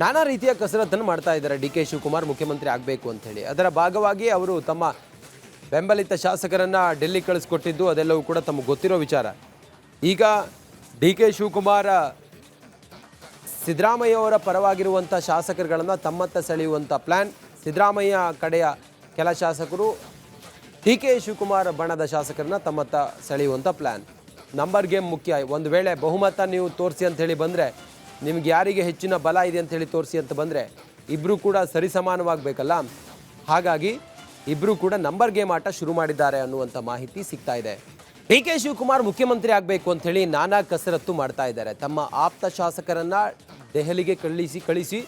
ನಾನಾ ರೀತಿಯ ಕಸರತ್ತನ್ನು ಮಾಡ್ತಾ ಇದ್ದಾರೆ ಡಿ ಕೆ ಶಿವಕುಮಾರ್ ಮುಖ್ಯಮಂತ್ರಿ ಆಗಬೇಕು ಅಂತ ಹೇಳಿ. ಅದರ ಭಾಗವಾಗಿ ಅವರು ತಮ್ಮ ಬೆಂಬಲಿತ ಶಾಸಕರನ್ನ ಡೆಲ್ಲಿ ಕಳಿಸ್ಕೊಟ್ಟಿದ್ದು ಅದೆಲ್ಲವೂ ಕೂಡ ತಮಗೆ ಗೊತ್ತಿರೋ ವಿಚಾರ. ಈಗ ಡಿ ಕೆ ಶಿವಕುಮಾರ್ ಸಿದ್ದರಾಮಯ್ಯ ಅವರ ಪರವಾಗಿರುವಂಥ ಶಾಸಕರುಗಳನ್ನು ತಮ್ಮತ್ತ ಸೆಳೆಯುವಂಥ ಪ್ಲ್ಯಾನ್. ಸಿದ್ದರಾಮಯ್ಯ ಕಡೆಯ ಕೆಲ ಶಾಸಕರು ಡಿ ಕೆ ಶಿವಕುಮಾರ್ ಬಣದ ಶಾಸಕರನ್ನ ತಮ್ಮತ್ತ ಸೆಳೆಯುವಂಥ ಪ್ಲ್ಯಾನ್. ನಂಬರ್ ಗೇಮ್ ಮುಖ್ಯ. ಒಂದು ವೇಳೆ ಬಹುಮತ ನೀವು ತೋರಿಸಿ ಅಂತ ಹೇಳಿ ಬಂದರೆ, ನಿಮ್ಗೆ ಯಾರಿಗೆ ಹೆಚ್ಚಿನ ಬಲ ಇದೆ ಅಂತ ಹೇಳಿ ತೋರಿಸಿ ಅಂತ ಬಂದರೆ, ಇಬ್ಬರು ಕೂಡ ಸರಿಸಮಾನವಾಗಬೇಕಲ್ಲ. ಹಾಗಾಗಿ ಇಬ್ಬರು ಕೂಡ ನಂಬರ್ ಗೇಮ್ ಆಟ ಶುರು ಮಾಡಿದ್ದಾರೆ ಅನ್ನುವಂಥ ಮಾಹಿತಿ ಸಿಗ್ತಾ ಇದೆ. ಡಿ ಕೆ ಶಿವಕುಮಾರ್ ಮುಖ್ಯಮಂತ್ರಿ ಆಗಬೇಕು ಅಂತ ಹೇಳಿ ನಾನಾ ಕಸರತ್ತು ಮಾಡ್ತಾ ಇದ್ದಾರೆ. ತಮ್ಮ ಆಪ್ತ ಶಾಸಕರನ್ನ ದೆಹಲಿಗೆ ಕಳಿಸಿ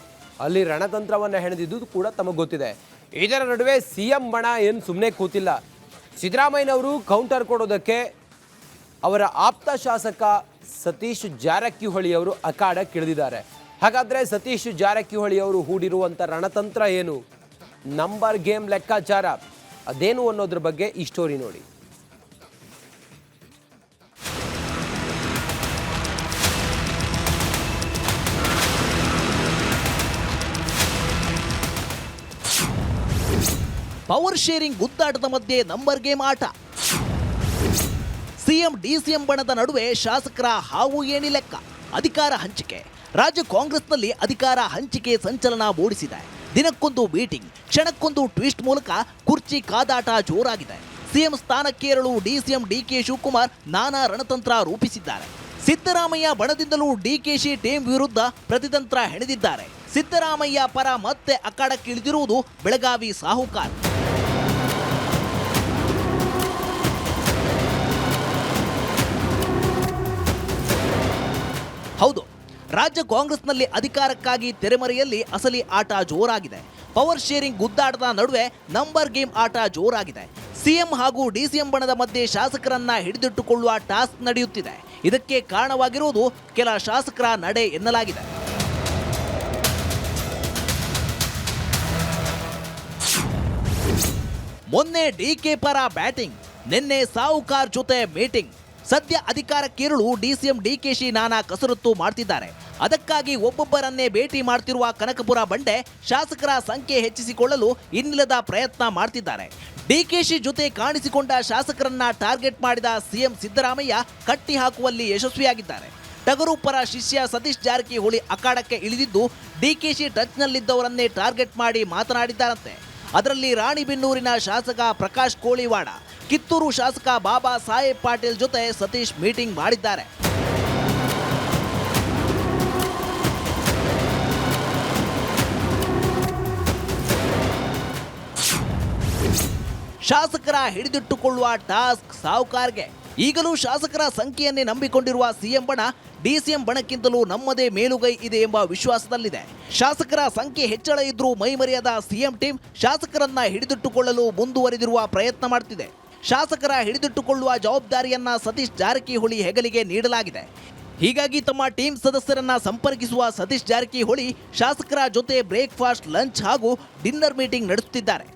ಅಲ್ಲಿ ರಣತಂತ್ರವನ್ನು ಹೆಣೆದಿದ್ದು ಕೂಡ ತಮಗೆ ಗೊತ್ತಿದೆ. ಇದರ ನಡುವೆ ಸಿಎಂ ಬಣ ಏನು ಸುಮ್ಮನೆ ಕೂತಿಲ್ಲ. ಸಿದ್ದರಾಮಯ್ಯನವರು ಕೌಂಟರ್ ಕೊಡೋದಕ್ಕೆ ಅವರ ಆಪ್ತ ಶಾಸಕ ಸತೀಶ್ ಜಾರಕಿಹೊಳಿ ಅವರು ಅಖಾಡಕ್ಕೆ ಇಳಿದಿದ್ದಾರೆ. ಹಾಗಾದರೆ ಸತೀಶ್ ಜಾರಕಿಹೊಳಿ ಅವರು ಹೂಡಿರುವಂಥ ರಣತಂತ್ರ ಏನು, ನಂಬರ್ ಗೇಮ್ ಲೆಕ್ಕಾಚಾರ ಅದೇನು ಅನ್ನೋದ್ರ ಬಗ್ಗೆ ಈ ಸ್ಟೋರಿ ನೋಡಿ. ಪವರ್ ಶೇರಿಂಗ್ ಗುದ್ದಾಟದ ಮಧ್ಯೆ ನಂಬರ್ ಗೇಮ್ ಆಟ. ಸಿಎಂ ಡಿಸಿಎಂ ಬಣದ ನಡುವೆ ಶಾಸಕರ ಹಾವು ಏಣಿ ಲೆಕ್ಕ. ಅಧಿಕಾರ ಹಂಚಿಕೆ. ರಾಜ್ಯ ಕಾಂಗ್ರೆಸ್ನಲ್ಲಿ ಅಧಿಕಾರ ಹಂಚಿಕೆ ಸಂಚಲನ ಮೂಡಿಸಿದೆ. ದಿನಕ್ಕೊಂದು ಮೀಟಿಂಗ್, ಕ್ಷಣಕ್ಕೊಂದು ಟ್ವಿಸ್ಟ್ ಮೂಲಕ ಕುರ್ಚಿ ಕಾದಾಟ ಜೋರಾಗಿದೆ. ಸಿಎಂ ಸ್ಥಾನಕ್ಕೇರಲು ಡಿಸಿಎಂ ಡಿಕೆ ಶಿವಕುಮಾರ್ ನಾನಾ ರಣತಂತ್ರ ರೂಪಿಸಿದ್ದಾರೆ. ಸಿದ್ದರಾಮಯ್ಯ ಬಣದಿಂದಲೂ ಡಿಕೆಶಿ ಟೀಮ್ ವಿರುದ್ಧ ಪ್ರತಿತಂತ್ರ ಹೆಣೆದಿದ್ದಾರೆ. ಸಿದ್ದರಾಮಯ್ಯ ಪರ ಮತ್ತೆ ಅಖಾಡಕ್ಕಿಳಿದಿರುವುದು ಬೆಳಗಾವಿ ಸಾಹುಕಾರ್. ಹೌದು, ರಾಜ್ಯ ಕಾಂಗ್ರೆಸ್ನಲ್ಲಿ ಅಧಿಕಾರಕ್ಕಾಗಿ ತೆರೆಮರೆಯಲ್ಲಿ ಅಸಲಿ ಆಟ ಜೋರಾಗಿದೆ. ಪವರ್ ಶೇರಿಂಗ್ ಗುದ್ದಾಟದ ನಡುವೆ ನಂಬರ್ ಗೇಮ್ ಆಟ ಜೋರಾಗಿದೆ. ಸಿಎಂ ಹಾಗೂ ಡಿಸಿಎಂ ಬಣದ ಮಧ್ಯೆ ಶಾಸಕರನ್ನ ಹಿಡಿದಿಟ್ಟುಕೊಳ್ಳುವ ಟಾಸ್ಕ್ ನಡೆಯುತ್ತಿದೆ. ಇದಕ್ಕೆ ಕಾರಣವಾಗಿರುವುದು ಕೆಲ ಶಾಸಕರ ನಡೆ ಎನ್ನಲಾಗಿದೆ. ಮೊನ್ನೆ ಡಿಕೆ ಪರ ಬ್ಯಾಟಿಂಗ್, ನಿನ್ನೆ ಸಾಹುಕಾರ್ ಜೊತೆ ಮೀಟಿಂಗ್. ಸದ್ಯ ಅಧಿಕಾರಕ್ಕೇರಲು ಡಿಸಿಎಂ ಡಿಕೆಶಿ ನಾನಾ ಕಸರತ್ತು ಮಾಡ್ತಿದ್ದಾರೆ. ಅದಕ್ಕಾಗಿ ಒಬ್ಬೊಬ್ಬರನ್ನೇ ಭೇಟಿ ಮಾಡ್ತಿರುವ ಕನಕಪುರ ಬಂಡೆ ಶಾಸಕರ ಸಂಖ್ಯೆ ಹೆಚ್ಚಿಸಿಕೊಳ್ಳಲು ಇನ್ನಿಲ್ಲದ ಪ್ರಯತ್ನ ಮಾಡ್ತಿದ್ದಾರೆ. ಡಿಕೆಶಿ ಜೊತೆ ಕಾಣಿಸಿಕೊಂಡ ಶಾಸಕರನ್ನ ಟಾರ್ಗೆಟ್ ಮಾಡಿದ ಸಿಎಂ ಸಿದ್ದರಾಮಯ್ಯ ಕಟ್ಟಿ ಹಾಕುವಲ್ಲಿ ಯಶಸ್ವಿಯಾಗಿದ್ದಾರೆ. ಟಗರು ಪರ ಶಿಷ್ಯ ಸತೀಶ್ ಜಾರಕಿಹೊಳಿ ಅಖಾಡಕ್ಕೆ ಇಳಿದಿದ್ದು ಡಿಕೆಶಿ ಟಚ್ನಲ್ಲಿದ್ದವರನ್ನೇ ಟಾರ್ಗೆಟ್ ಮಾಡಿ ಮಾತನಾಡಿದ್ದಾರಂತೆ. ಅದರಲ್ಲಿ ರಾಣಿಬೆನ್ನೂರಿನ ಶಾಸಕ ಪ್ರಕಾಶ್ ಕೋಳಿವಾಡ, ಕಿತ್ತೂರು ಶಾಸಕ ಬಾಬಾ ಸಾಹೇಬ್ ಪಾಟೀಲ್ ಜೊತೆ ಸತೀಶ್ ಮೀಟಿಂಗ್ ಮಾಡಿದ್ದಾರೆ. ಶಾಸಕರ ಹಿಡಿದಿಟ್ಟುಕೊಳ್ಳುವ ಟಾಸ್ಕ್ ಸಾಹುಕಾರ್ಗೆ. ಈಗಲೂ ಶಾಸಕರ ಸಂಖ್ಯೆಯನ್ನೇ ನಂಬಿಕೊಂಡಿರುವ ಸಿಎಂ ಬಣ ಡಿಸಿಎಂ ಬಣಕ್ಕಿಂತಲೂ ನಮ್ಮದೇ ಮೇಲುಗೈ ಇದೆ ಎಂಬ ವಿಶ್ವಾಸದಲ್ಲಿದೆ. ಶಾಸಕರ ಸಂಖ್ಯೆ ಹೆಚ್ಚಳ ಇದ್ರೂ ಮೈಮರೆಯದ ಸಿಎಂ ಟೀಮ್ ಶಾಸಕರನ್ನ ಹಿಡಿದಿಟ್ಟುಕೊಳ್ಳಲು ಮುಂದುವರಿದಿರುವ ಪ್ರಯತ್ನ ಮಾಡುತ್ತಿದೆ. ಶಾಸಕರ ಹಿಡಿದಿಟ್ಟುಕೊಳ್ಳುವ ಜವಾಬ್ದಾರಿಯನ್ನ ಸತೀಶ್ ಜಾರಕಿಹೊಳಿ ಹೆಗಲಿಗೆ ನೀಡಲಾಗಿದೆ. ಹೀಗಾಗಿ ತಮ್ಮ ಟೀಮ್ ಸದಸ್ಯರನ್ನ ಸಂಪರ್ಕಿಸುವ ಸತೀಶ್ ಜಾರಕಿಹೊಳಿ ಶಾಸಕರ ಜೊತೆ ಬ್ರೇಕ್ಫಾಸ್ಟ್, ಲಂಚ್ ಹಾಗೂ ಡಿನ್ನರ್ ಮೀಟಿಂಗ್ ನಡೆಸುತ್ತಿದ್ದಾರೆ.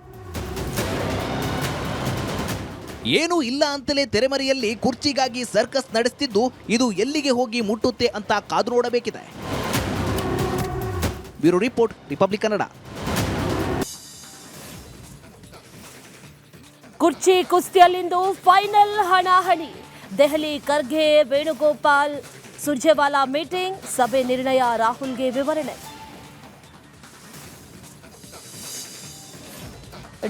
ಏನೂ ಇಲ್ಲ ಅಂತಲೇ ತೆರೆಮರೆಯಲ್ಲಿ ಕುರ್ಚಿಗಾಗಿ ಸರ್ಕಸ್ ನಡೆಸುತ್ತಿದ್ದು ಇದು ಎಲ್ಲಿಗೆ ಹೋಗಿ ಮುಟ್ಟುತ್ತೆ ಅಂತ ಕಾದು ನೋಡಬೇಕಿದೆ. Bureau report, Republic Kannada. ಕುರ್ಚಿ ಕುಸ್ತಿಯಲ್ಲಿಂದು ಫೈನಲ್ ಹಣಾಹಣಿ. ದೆಹಲಿ ಖರ್ಗೆ ವೇಣುಗೋಪಾಲ್ ಸುರ್ಜೇವಾಲಾ ಮೀಟಿಂಗ್, ಸಭೆ ನಿರ್ಣಯ ರಾಹುಲ್ಗೆ ವಿವರಣೆ.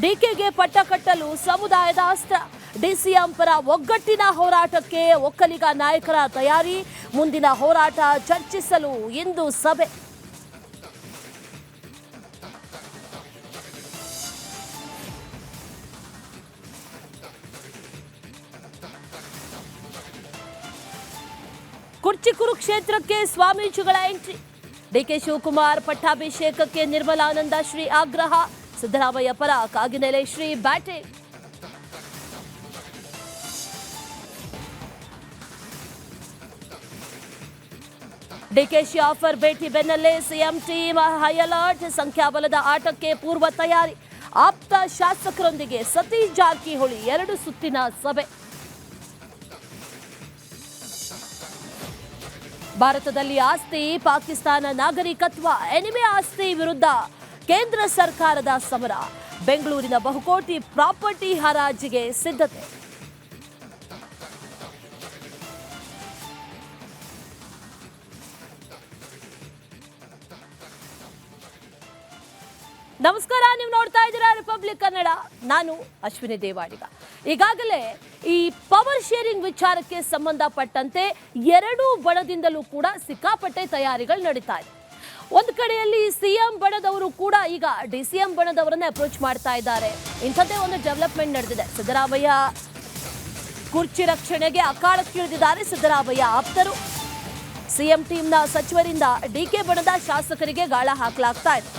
ಡಿಕೆಗೆ ಪಟ್ಟ ಕಟ್ಟಲು ಸಮುದಾಯದ ಅಸ್ತ್ರ. ಡಿಸಿಎಂ ಪರ ಒಗ್ಗಟ್ಟಿನ ಹೋರಾಟಕ್ಕೆ ಒಕ್ಕಲಿಗ ನಾಯಕರ ತಯಾರಿ, ಮುಂದಿನ ಹೋರಾಟ ಚರ್ಚಿಸಲು ಇಂದು ಸಭೆ. ಕುರ್ಚಿ ಕುರುಕ್ಷೇತ್ರಕ್ಕೆ ಸ್ವಾಮೀಜಿಗಳ ಎಂಟ್ರಿ. ಡಿಕೆ ಶಿವಕುಮಾರ್ ಪಟ್ಟಾಭಿಷೇಕಕ್ಕೆ ನಿರ್ಮಲಾನಂದ ಶ್ರೀ ಆಗ್ರಹ. ಸಿದ್ದರಾಮಯ್ಯ ಪರ ಕಾಗಿನೆಲೆ ಶ್ರೀ ಬ್ಯಾಟಿಂಗ್. ಡಿಕೆಶಿ ಆಫರ್ ಭೇಟಿ ಬೆನ್ನಲ್ಲೇ ಸಿಎಂ ಟೀಮ್ ಹೈ ಅಲರ್ಟ್. ಸಂಖ್ಯಾಬಲದ ಆಟಕ್ಕೆ ಪೂರ್ವ ತಯಾರಿ. ಆಪ್ತ ಶಾಸಕರೊಂದಿಗೆ ಸತೀಶ್ ಜಾರಕಿಹೊಳಿ 2 ಸುತ್ತಿನ ಸಭೆ. ಭಾರತದಲ್ಲಿ ಆಸ್ತಿ, ಪಾಕಿಸ್ತಾನ ನಾಗರಿಕತ್ವ, ಎನಿಮೆ ಆಸ್ತಿ ವಿರುದ್ಧ ಕೇಂದ್ರ ಸರ್ಕಾರದ ಸಮರ. ಬೆಂಗಳೂರಿನ ಬಹುಕೋಟಿ ಪ್ರಾಪರ್ಟಿ ಹರಾಜಿಗೆ ಸಿದ್ಧತೆ. ನಮಸ್ಕಾರ, ನೀವು ನೋಡ್ತಾ ಇದ್ದೀರಾ ರಿಪಬ್ಲಿಕ್ ಕನ್ನಡ. ನಾನು ಅಶ್ವಿನಿ ದೇವಾಡಿಗ. ಈಗಾಗಲೇ ಈ ಪವರ್ ಶೇರಿಂಗ್ ವಿಚಾರಕ್ಕೆ ಸಂಬಂಧಪಟ್ಟಂತೆ 2 ಬಣದಿಂದಲೂ ಕೂಡ ಸಿಕ್ಕಾಪಟ್ಟೆ ತಯಾರಿಗಳು ನಡೀತಾ ಇದೆ. ಒಂದು ಕಡೆಯಲ್ಲಿ ಸಿಎಂ ಬಣದವರು ಕೂಡ ಈಗ ಡಿಸಿಎಂ ಬಣದವರನ್ನೇ ಅಪ್ರೋಚ್ ಮಾಡ್ತಾ ಇದ್ದಾರೆ. ಇಂಥದ್ದೇ ಒಂದು ಡೆವಲಪ್ಮೆಂಟ್ ನಡೆದಿದೆ. ಸಿದ್ದರಾಮಯ್ಯ ಕುರ್ಚಿ ರಕ್ಷಣೆಗೆ ಅಖಾಡಕ್ಕಿಳಿದಿದ್ದಾರೆ ಸಿದ್ದರಾಮಯ್ಯ ಆಪ್ತರು. ಸಿಎಂ ಟೀಮ್ನ ಸಚಿವರಿಂದ ಡಿಕೆ ಬಣದ ಶಾಸಕರಿಗೆ ಗಾಳ ಹಾಕಲಾಗ್ತಾ ಇದೆ.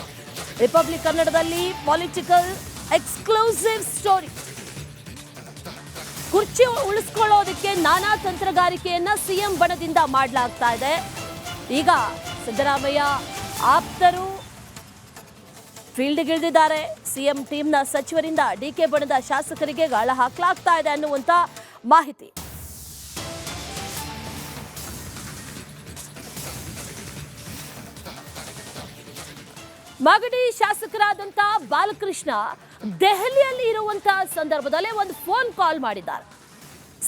ರಿಪಬ್ಲಿಕ್ ಕನ್ನಡದಲ್ಲಿ ಪೊಲಿಟಿಕಲ್ ಎಕ್ಸ್ಕ್ಲೂಸಿವ್ ಸ್ಟೋರಿ. ಕುರ್ಚಿ ಉಳಿಸ್ಕೊಳ್ಳೋದಕ್ಕೆ ನಾನಾ ತಂತ್ರಗಾರಿಕೆಯನ್ನ ಸಿಎಂ ಬಣದಿಂದ ಮಾಡಲಾಗ್ತಾ ಇದೆ. ಈಗ ಸಿದ್ದರಾಮಯ್ಯ ಆಪ್ತರು ಫೀಲ್ಡ್ಗಿಳಿದಿದ್ದಾರೆ. ಸಿಎಂ ಟೀಮ್ನ ಸಚಿವರಿಂದ ಡಿಕೆ ಬಣದ ಶಾಸಕರಿಗೆ ಗಾಳ ಹಾಕಲಾಗ್ತಾ ಇದೆ ಅನ್ನುವಂತ ಮಾಹಿತಿ. ಮಾಗಡಿ ಶಾಸಕರಾದಂತ ಬಾಲಕೃಷ್ಣ ದೆಹಲಿಯಲ್ಲಿ ಇರುವಂತಹ ಸಂದರ್ಭದಲ್ಲಿ ಒಂದು ಫೋನ್ ಕಾಲ್ ಮಾಡಿದ್ದಾರೆ.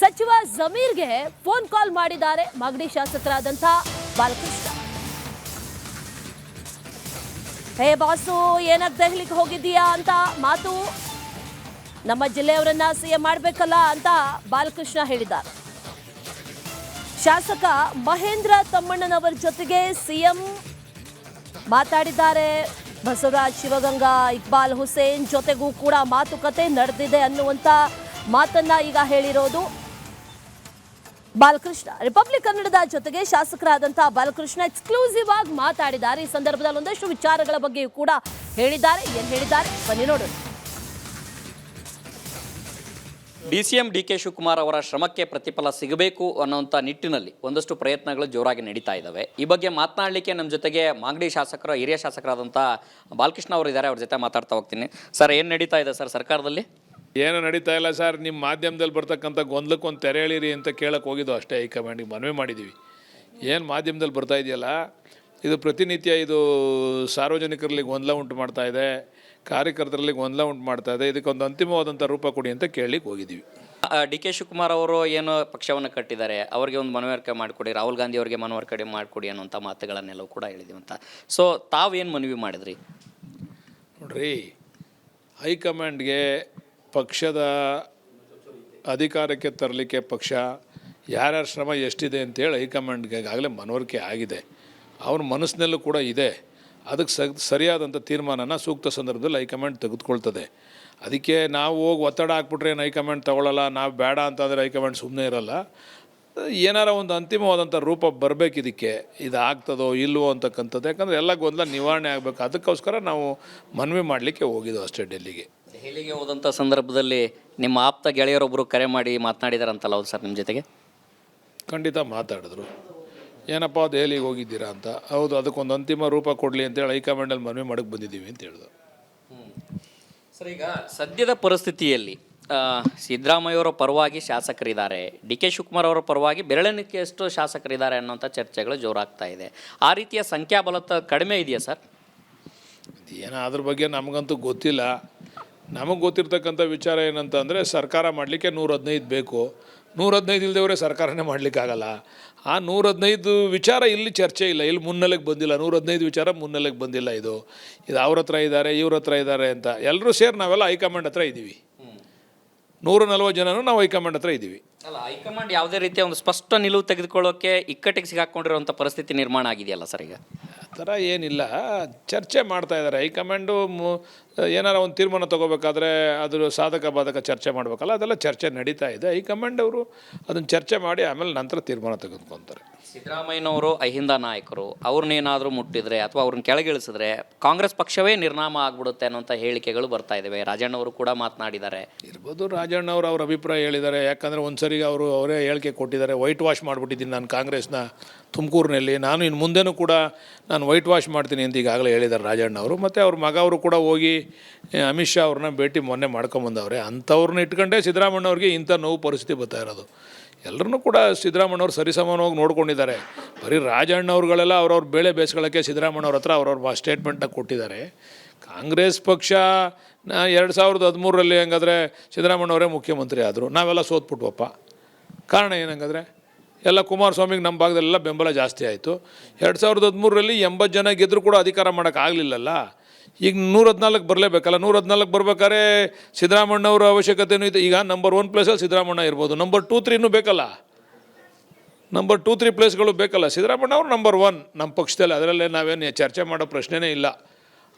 ಸಚಿವ ಜಮೀರ್ಗೆ ಫೋನ್ ಕಾಲ್ ಮಾಡಿದ್ದಾರೆ ಮಾಗಡಿ ಶಾಸಕರಾದಂತ ಬಾಲಕೃಷ್ಣ. ಹೇ ಬಾಸು, ಏನಕ್ಕೆ ದೆಹಲಿಗೆ ಹೋಗಿದ್ದೀಯಾ ಅಂತ ಮಾತು. ನಮ್ಮ ಜಿಲ್ಲೆಯವರನ್ನ ಸಿಎಂ ಮಾಡಬೇಕಲ್ಲ ಅಂತ ಬಾಲಕೃಷ್ಣ ಹೇಳಿದ್ದಾರೆ. ಶಾಸಕ ಮಹೇಂದ್ರ ತಮ್ಮಣ್ಣನವರ ಜೊತೆಗೆ ಸಿಎಂ ಮಾತಾಡಿದ್ದಾರೆ. ಬಸವರಾಜ್ ಶಿವಗಂಗಾ, ಇಕ್ಬಾಲ್ ಹುಸೇನ್ ಜೊತೆಗೂ ಕೂಡ ಮಾತುಕತೆ ನಡೆದಿದೆ ಅನ್ನುವಂತ ಮಾತನ್ನ ಈಗ ಹೇಳಿರೋದು ಬಾಲಕೃಷ್ಣ. ರಿಪಬ್ಲಿಕ್ ಕನ್ನಡದ ಜೊತೆಗೆ ಶಾಸಕರಾದಂತಹ ಬಾಲಕೃಷ್ಣ ಎಕ್ಸ್ಕ್ಲೂಸಿವ್ ಆಗಿ ಮಾತಾಡಿದ್ದಾರೆ. ಈ ಸಂದರ್ಭದಲ್ಲಿ ಒಂದಷ್ಟು ವಿಚಾರಗಳ ಬಗ್ಗೆಯೂ ಕೂಡ ಹೇಳಿದ್ದಾರೆ. ಏನ್ ಹೇಳಿದ್ದಾರೆ ಬನ್ನಿ ನೋಡೋಣ. ಡಿಸಿಎಂ ಡಿಕೆ ಶಿವಕುಮಾರ್ ಅವರ ಶ್ರಮಕ್ಕೆ ಪ್ರತಿಫಲ ಸಿಗಬೇಕು ಅನ್ನೋಂಥ ನಿಟ್ಟಿನಲ್ಲಿ ಒಂದಷ್ಟು ಪ್ರಯತ್ನಗಳು ಜೋರಾಗಿ ನಡೀತಾ ಇದ್ದಾವೆ. ಈ ಬಗ್ಗೆ ಮಾತನಾಡಲಿಕ್ಕೆ ನಮ್ಮ ಜೊತೆಗೆ ಮಾಗಡಿ ಶಾಸಕರು, ಹಿರಿಯ ಶಾಸಕರಾದಂಥ ಬಾಲಕೃಷ್ಣ ಅವರು ಇದ್ದಾರೆ. ಅವ್ರ ಜೊತೆ ಮಾತಾಡ್ತಾ ಹೋಗ್ತೀನಿ. ಸರ್, ಏನು ನಡೀತಾ ಇದೆ ಸರ್ ಸರ್ಕಾರದಲ್ಲಿ? ಏನು ನಡೀತಾ ಇಲ್ಲ ಸರ್. ನಿಮ್ಮ ಮಾಧ್ಯಮದಲ್ಲಿ ಬರ್ತಕ್ಕಂಥ ಗೊಂದಲಕ್ಕೆ ಒಂದು ತೆರೆ ಎಳೀರಿ ಅಂತ ಕೇಳಕ್ಕೆ ಹೋಗಿದ್ದು ಅಷ್ಟೇ. ಹೈಕಮಾಂಡಿಗೆ ಮನವಿ ಮಾಡಿದ್ದೀವಿ. ಏನು ಮಾಧ್ಯಮದಲ್ಲಿ ಬರ್ತಾ ಇದೆಯಲ್ಲ, ಇದು ಪ್ರತಿನಿತ್ಯ ಇದು ಸಾರ್ವಜನಿಕರಲ್ಲಿ ಗೊಂದಲ ಉಂಟು ಮಾಡ್ತಾ ಇದೆ, ಕಾರ್ಯಕರ್ತರಲ್ಲಿ ಗೊಂದಲ ಉಂಟು ಮಾಡ್ತಾ ಇದೆ. ಇದಕ್ಕೊಂದು ಅಂತಿಮವಾದಂಥ ರೂಪ ಕೊಡಿ ಅಂತ ಕೇಳಲಿಕ್ಕೆ ಹೋಗಿದ್ದೀವಿ. ಡಿ ಕೆ ಶಿವಕುಮಾರ್ ಅವರು ಏನು ಪಕ್ಷವನ್ನು ಕಟ್ಟಿದ್ದಾರೆ, ಅವರಿಗೆ ಒಂದು ಮನವರಿಕೆ ಮಾಡಿಕೊಡಿ, ರಾಹುಲ್ ಗಾಂಧಿ ಅವರಿಗೆ ಮನವರಿಕೆ ಮಾಡಿಕೊಡಿ ಅನ್ನೋಂಥ ಮಾತುಗಳನ್ನೆಲ್ಲವೂ ಕೂಡ ಹೇಳಿದ್ದೀವಿ ಅಂತ. ಸೊ ತಾವೇನು ಮನವಿ ಮಾಡಿದ್ರಿ? ನೋಡ್ರಿ, ಹೈಕಮಾಂಡ್ಗೆ ಪಕ್ಷದ ಅಧಿಕಾರಕ್ಕೆ ತರಲಿಕ್ಕೆ ಪಕ್ಷ ಯಾರ್ಯಾರ ಶ್ರಮ ಎಷ್ಟಿದೆ ಅಂತೇಳಿ ಹೈಕಮಾಂಡ್ಗೆ ಈಗಾಗಲೇ ಮನವರಿಕೆ ಆಗಿದೆ. ಅವ್ರ ಮನಸ್ಸಿನಲ್ಲೂ ಕೂಡ ಇದೆ. ಅದಕ್ಕೆ ಸರಿಯಾದಂಥ ತೀರ್ಮಾನನ ಸೂಕ್ತ ಸಂದರ್ಭದಲ್ಲಿ ಹೈಕಮಾಂಡ್ ತೆಗೆದುಕೊಳ್ತದೆ. ಅದಕ್ಕೆ ನಾವು ಹೋಗಿ ಒತ್ತಡ ಹಾಕ್ಬಿಟ್ರೆ ಏನು ಹೈಕಮಾಂಡ್ ತಗೊಳ್ಳಲ್ಲ, ನಾವು ಬೇಡ ಅಂತಂದರೆ ಹೈಕಮಾಂಡ್ ಸುಮ್ಮನೆ ಇರಲ್ಲ. ಏನಾರ ಒಂದು ಅಂತಿಮವಾದಂಥ ರೂಪ ಬರಬೇಕು. ಇದಕ್ಕೆ ಇದು ಆಗ್ತದೋ ಇಲ್ವೋ ಅಂತಕ್ಕಂಥದ್ದು. ಯಾಕಂದರೆ ಎಲ್ಲ ಗೊಂದಲ ನಿವಾರಣೆ ಆಗಬೇಕು. ಅದಕ್ಕೋಸ್ಕರ ನಾವು ಮನವಿ ಮಾಡಲಿಕ್ಕೆ ಹೋಗಿದ್ದೆವು ಅಷ್ಟೇ ಡೆಲ್ಲಿಗೆ. ದೆಹಲಿಗೆ ಹೋದಂಥ ಸಂದರ್ಭದಲ್ಲಿ ನಿಮ್ಮ ಆಪ್ತ ಗೆಳೆಯರೊಬ್ಬರು ಕರೆ ಮಾಡಿ ಮಾತನಾಡಿದಾರಂತಲ್ಲ, ಹೌದು ಸರ್ ನಿಮ್ಮ ಜೊತೆಗೆ? ಖಂಡಿತ ಮಾತಾಡಿದ್ರು. ಏನಪ್ಪ ದೆಹಲಿಗೆ ಹೋಗಿದ್ದೀರಾ ಅಂತ. ಹೌದು, ಅದಕ್ಕೊಂದು ಅಂತಿಮ ರೂಪ ಕೊಡಲಿ ಅಂತೇಳಿ ಹೈಕಮಾಂಡಲ್ಲಿ ಮನವಿ ಮಾಡೋಕ್ಕೆ ಬಂದಿದ್ದೀವಿ ಅಂತ ಹೇಳಿದ್ರು. ಸರ್, ಈಗ ಸದ್ಯದ ಪರಿಸ್ಥಿತಿಯಲ್ಲಿ ಸಿದ್ದರಾಮಯ್ಯವರ ಪರವಾಗಿ ಶಾಸಕರಿದ್ದಾರೆ, ಡಿ ಕೆ ಶಿವಕುಮಾರ್ ಅವರ ಪರವಾಗಿ ಬೆರಳೆಣಿಕೆಯಷ್ಟು ಶಾಸಕರಿದ್ದಾರೆ ಅನ್ನೋಂಥ ಚರ್ಚೆಗಳು ಜೋರಾಗ್ತಾ ಇದೆ. ಆ ರೀತಿಯ ಸಂಖ್ಯಾಬಲ ಕಡಿಮೆ ಇದೆಯಾ ಸರ್? ಏನೋ ಅದ್ರ ಬಗ್ಗೆ ನಮಗಂತೂ ಗೊತ್ತಿಲ್ಲ. ನಮಗೆ ಗೊತ್ತಿರ್ತಕ್ಕಂಥ ವಿಚಾರ ಏನಂತ ಅಂದರೆ, ಸರ್ಕಾರ ಮಾಡಲಿಕ್ಕೆ 115 ಬೇಕು. 115 ಇಲ್ಲದವರೇ ಸರ್ಕಾರನೇ ಮಾಡಲಿಕ್ಕಾಗಲ್ಲ. ಆ 115 ವಿಚಾರ ಇಲ್ಲಿ ಚರ್ಚೆ ಇಲ್ಲ, ಇಲ್ಲಿ ಮುನ್ನೆಲೆಗೆ ಬಂದಿಲ್ಲ. 115 ವಿಚಾರ ಮುನ್ನೆಲೆಗೆ ಬಂದಿಲ್ಲ. ಇದು ಅವ್ರ ಹತ್ರ ಇದ್ದಾರೆ, ಇವ್ರ ಹತ್ರ ಇದ್ದಾರೆ ಅಂತ ಎಲ್ಲರೂ ಸೇರಿ ನಾವೆಲ್ಲ ಹೈಕಮಾಂಡ್ ಹತ್ರ ಇದ್ದೀವಿ. 140 ಜನನೂ ನಾವು ಹೈಕಮಾಂಡ್ ಹತ್ರ ಇದ್ದೀವಿ. ಅಲ್ಲ, ಹೈಕಮಾಂಡ್ ಯಾವುದೇ ರೀತಿಯ ಒಂದು ಸ್ಪಷ್ಟ ನಿಲುವು ತೆಗೆದುಕೊಳ್ಳೋಕೆ ಇಕ್ಕಟ್ಟಿಗೆ ಸಿಗಾಕೊಂಡಿರುವಂಥ ಪರಿಸ್ಥಿತಿ ನಿರ್ಮಾಣ ಆಗಿದೆಯಲ್ಲ ಸರ್ ಈಗ? ಆ ಥರ ಏನಿಲ್ಲ, ಚರ್ಚೆ ಮಾಡ್ತಾ ಇದ್ದಾರೆ. ಹೈಕಮಾಂಡು ಏನಾರ ಒಂದು ತೀರ್ಮಾನ ತೊಗೋಬೇಕಾದ್ರೆ ಅದ್ರ ಸಾಧಕ ಬಾಧಕ ಚರ್ಚೆ ಮಾಡಬೇಕಲ್ಲ, ಅದೆಲ್ಲ ಚರ್ಚೆ ನಡೀತಾ ಇದೆ. ಹೈಕಮಾಂಡ್ ಅವರು ಅದನ್ನು ಚರ್ಚೆ ಮಾಡಿ ಆಮೇಲೆ ನಂತರ ತೀರ್ಮಾನ ತೆಗೆದುಕೊತಾರೆ. ಸಿದ್ದರಾಮಯ್ಯನವರು ಅಹಿಂದ ನಾಯಕರು, ಅವ್ರನ್ನೇನಾದರೂ ಮುಟ್ಟಿದ್ರೆ ಅಥವಾ ಅವ್ರನ್ನ ಕೆಳಗಿಳಿಸಿದ್ರೆ ಕಾಂಗ್ರೆಸ್ ಪಕ್ಷವೇ ನಿರ್ನಾಮ ಆಗ್ಬಿಡುತ್ತೆ ಅನ್ನೋಂಥ ಹೇಳಿಕೆಗಳು ಬರ್ತಾ ಇದ್ದಾವೆ. ರಾಜಣ್ಣವರು ಕೂಡ ಮಾತನಾಡಿದ್ದಾರೆ. ಇರ್ಬೋದು, ರಾಜಣ್ಣವರು ಅವ್ರ ಅಭಿಪ್ರಾಯ ಹೇಳಿದ್ದಾರೆ. ಯಾಕಂದರೆ ಒಂದು ಸರಿಗೆ ಅವರೇ ಹೇಳಿಕೆ ಕೊಟ್ಟಿದ್ದಾರೆ, ವೈಟ್ ವಾಶ್ ಮಾಡಿಬಿಟ್ಟಿದ್ದೀನಿ ನಾನು ಕಾಂಗ್ರೆಸ್ನ ತುಮಕೂರಿನಲ್ಲಿ, ನಾನು ಇನ್ನು ಮುಂದೆನೂ ಕೂಡ ನಾನು ವೈಟ್ ವಾಶ್ ಮಾಡ್ತೀನಿ ಅಂತ ಈಗಾಗಲೇ ಹೇಳಿದ್ದಾರೆ ರಾಜಣ್ಣವರು. ಮತ್ತು ಅವ್ರ ಮಗ ಅವರು ಕೂಡ ಹೋಗಿ ಅಮಿತ್ ಶಾ ಅವ್ರನ್ನ ಭೇಟಿ ಮೊನ್ನೆ ಮಾಡ್ಕೊಂಬಂದವ್ರೆ. ಅಂಥವ್ರನ್ನ ಇಟ್ಕೊಂಡೇ ಸಿದ್ದರಾಮಣ್ಣವ್ರಿಗೆ ಇಂಥ ನೋವು ಪರಿಸ್ಥಿತಿ ಬರ್ತಾ ಇರೋದು. ಎಲ್ಲರೂ ಕೂಡ ಸಿದ್ದರಾಮಣ್ಣವ್ರು ಸರಿಸಮಾನವಾಗಿ ನೋಡ್ಕೊಂಡಿದ್ದಾರೆ. ಬರೀ ರಾಜಣ್ಣವ್ರುಗಳೆಲ್ಲ ಅವ್ರವ್ರ ಬೇಳೆ ಬೇಯಿಸ್ಕೊಳ್ಳೋಕ್ಕೆ ಸಿದ್ದರಾಮಣ್ಣವ್ರ ಹತ್ರ ಅವ್ರವ್ರ ಸ್ಟೇಟ್ಮೆಂಟ್ನ ಕೊಟ್ಟಿದ್ದಾರೆ. ಕಾಂಗ್ರೆಸ್ ಪಕ್ಷ 2013ರಲ್ಲಿ ಹಂಗಾದ್ರೆ ಸಿದ್ದರಾಮಣ್ಣವರೇ ಮುಖ್ಯಮಂತ್ರಿ ಆದರು, ನಾವೆಲ್ಲ ಸೋತ್ಬಿಟ್ವಪ್ಪ. ಕಾರಣ ಏನಂಗಾದ್ರೆ ಎಲ್ಲ ಕುಮಾರಸ್ವಾಮಿಗೆ ನಮ್ಮ ಭಾಗದಲ್ಲೆಲ್ಲ ಬೆಂಬಲ ಜಾಸ್ತಿ ಆಯಿತು. 2013ರಲ್ಲಿ 80 ಜನ ಗೆದ್ದರೂ ಕೂಡ ಅಧಿಕಾರ ಮಾಡೋಕ್ಕಾಗಲಿಲ್ಲಲ್ಲ. ಈಗ 114 ಬರಲೇಬೇಕಲ್ಲ. 114 ಬರ್ಬೇಕಾದ್ರೆ ಸಿದ್ದರಾಮಣ್ಣವ್ರ ಅವಶ್ಯಕತೆಯೂ ಇದೆ. ಈಗ ನಂಬರ್ 1 ಪ್ಲೇಸಲ್ಲಿ ಸಿದ್ದರಾಮಣ್ಣ ಇರ್ಬೋದು, ನಂಬರ್ 2, 3 ಬೇಕಲ್ಲ. ನಂಬರ್ 2, 3 ಪ್ಲೇಸ್ಗಳು ಬೇಕಲ್ಲ. ಸಿದ್ದರಾಮಣ್ಣವ್ರು ನಂಬರ್ 1 ನಮ್ಮ ಪಕ್ಷದಲ್ಲಿ, ಅದರಲ್ಲೇ ನಾವೇನು ಚರ್ಚೆ ಮಾಡೋ ಪ್ರಶ್ನೆನೇ ಇಲ್ಲ.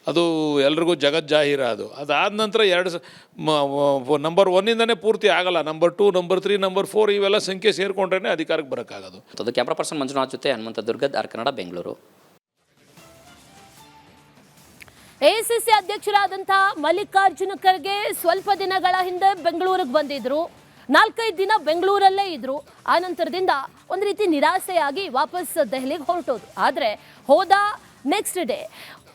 ಅದು ಎಲ್ರಿಗೂ ಜಗಜ್ಜಾಹೀರ. ಅದಾದ ನಂತರ ನಂಬರ್ 1ಇಂದನೇ ಪೂರ್ತಿ ಆಗಲ್ಲ. ನಂಬರ್ 2, ನಂಬರ್ 3, ನಂಬರ್ 4 ಇವೆಲ್ಲ ಸಂಖ್ಯೆ ಸೇರಿಕೊಂಡ್ರೆ ಅಧಿಕಾರಕ್ಕೆ ಬರೋಕ್ಕಾಗೋದು. ಅದು ಕ್ಯಾಮ್ರಾ ಪರ್ಸನ್ ಮಂಜುನಾಥ್ ಜೊತೆ ಹನುಮಂತ ದುರ್ಗದ್, ಆರ್ ಕನ್ನಡ, ಬೆಂಗಳೂರು. ಎಐಸಿಸಿ ಅಧ್ಯಕ್ಷರಾದಂತಹ ಮಲ್ಲಿಕಾರ್ಜುನ ಖರ್ಗೆ ಸ್ವಲ್ಪ ದಿನಗಳ ಹಿಂದೆ ಬೆಂಗಳೂರಿಗೆ ಬಂದಿದ್ರು. 4-5 ದಿನ ಬೆಂಗಳೂರಲ್ಲೇ ಇದ್ರು. ಆ ನಂತರದಿಂದ ಒಂದು ರೀತಿ ನಿರಾಸೆಯಾಗಿ ವಾಪಸ್ ದೆಹಲಿಗೆ ಹೊರಟೋದು. ಆದರೆ ಹೋದ ನೆಕ್ಸ್ಟ್ ಡೇ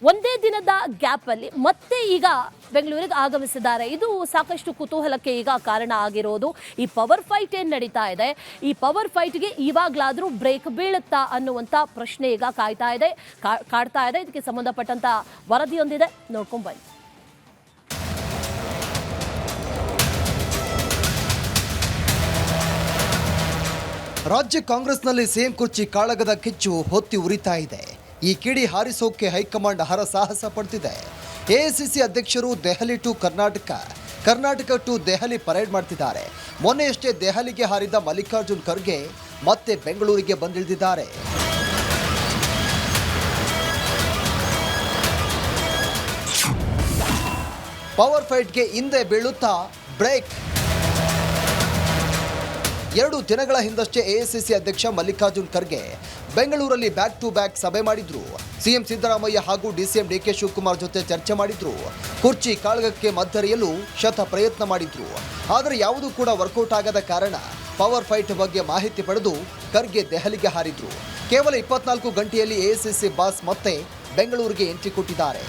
ಒಂದೇ ದಿನದ ಗ್ಯಾಪಲ್ಲಿ ಮತ್ತೆ ಈಗ ಬೆಂಗಳೂರಿಗೆ ಆಗಮಿಸಿದ್ದಾರೆ. ಇದು ಸಾಕಷ್ಟು ಕುತೂಹಲಕ್ಕೆ ಈಗ ಕಾರಣ ಆಗಿರೋದು. ಈ ಪವರ್ ಫೈಟ್ ಏನು ನಡೀತಾ ಇದೆ, ಈ ಪವರ್ ಫೈಟ್ಗೆ ಇವಾಗಲಾದರೂ ಬ್ರೇಕ್ ಬೀಳುತ್ತಾ ಅನ್ನುವಂಥ ಪ್ರಶ್ನೆ ಈಗ ಕಾಡ್ತಾ ಇದೆ. ಇದಕ್ಕೆ ಸಂಬಂಧಪಟ್ಟಂಥ ವರದಿಯೊಂದಿದೆ, ನೋಡ್ಕೊಂಡ್ಬನ್ನಿ. ರಾಜ್ಯ ಕಾಂಗ್ರೆಸ್ನಲ್ಲಿ ಸಿಎಂ ಕುರ್ಚಿ ಕಾಳಗದ ಕಿಚ್ಚು ಹೊತ್ತಿ ಉರಿತಾ ಇದೆ. ಈ ಕಿಡಿ ಹಾರಿಸೋಕೆ ಹೈಕಮಾಂಡ್ ಹರಸಾಹಸ ಪಡ್ತಿದೆ. ಎಐಸಿಸಿ ಅಧ್ಯಕ್ಷರು Delhi to Karnataka to Delhi parade ಮಾಡ್ತಿದ್ದಾರೆ. ಮೊನ್ನೆಯಷ್ಟೇ ದೆಹಲಿಗೆ ಹಾರಿದ ಮಲ್ಲಿಕಾರ್ಜುನ್ ಖರ್ಗೆ ಮತ್ತೆ ಬೆಂಗಳೂರಿಗೆ ಬಂದಿಳಿದಿದ್ದಾರೆ. ಪವರ್ ಫೈಟ್ಗೆ ಹಿಂದೆ ಬೀಳುತ್ತಾ ಬ್ರೇಕ್. 2 ದಿನಗಳ ಹಿಂದಷ್ಟೇ ಎಐಸಿಸಿ ಅಧ್ಯಕ್ಷ ಮಲ್ಲಿಕಾರ್ಜುನ್ ಖರ್ಗೆ ಬೆಂಗಳೂರಲ್ಲಿ ಬ್ಯಾಕ್ ಟು ಬ್ಯಾಕ್ ಸಭೆ ಮಾಡಿದ್ರು. ಸಿಎಂ ಸಿದ್ದರಾಮಯ್ಯ ಹಾಗೂ ಡಿಸಿಎಂ ಡಿಕೆ ಶಿವಕುಮಾರ್ ಜೊತೆ ಚರ್ಚೆ ಮಾಡಿದ್ರು. ಕುರ್ಚಿ ಕಾಳಗಕ್ಕೆ ಮದ್ದರೆಯಲು ಶತ ಪ್ರಯತ್ನ ಮಾಡಿದ್ರು. ಆದರೆ ಯಾವುದೂ ಕೂಡ ವರ್ಕೌಟ್ ಆಗದ ಕಾರಣ ಪವರ್ ಫೈಟ್ ಬಗ್ಗೆ ಮಾಹಿತಿ ಪಡೆದು ಖರ್ಗೆ ದೆಹಲಿಗೆ ಹಾರಿದ್ರು. ಕೇವಲ 24 ಗಂಟೆಯಲ್ಲಿ ಎಐಸಿಸಿ ಬಾಸ್ ಮತ್ತೆ ಬೆಂಗಳೂರಿಗೆ ಎಂಟ್ರಿ ಕೊಟ್ಟಿದ್ದಾರೆ.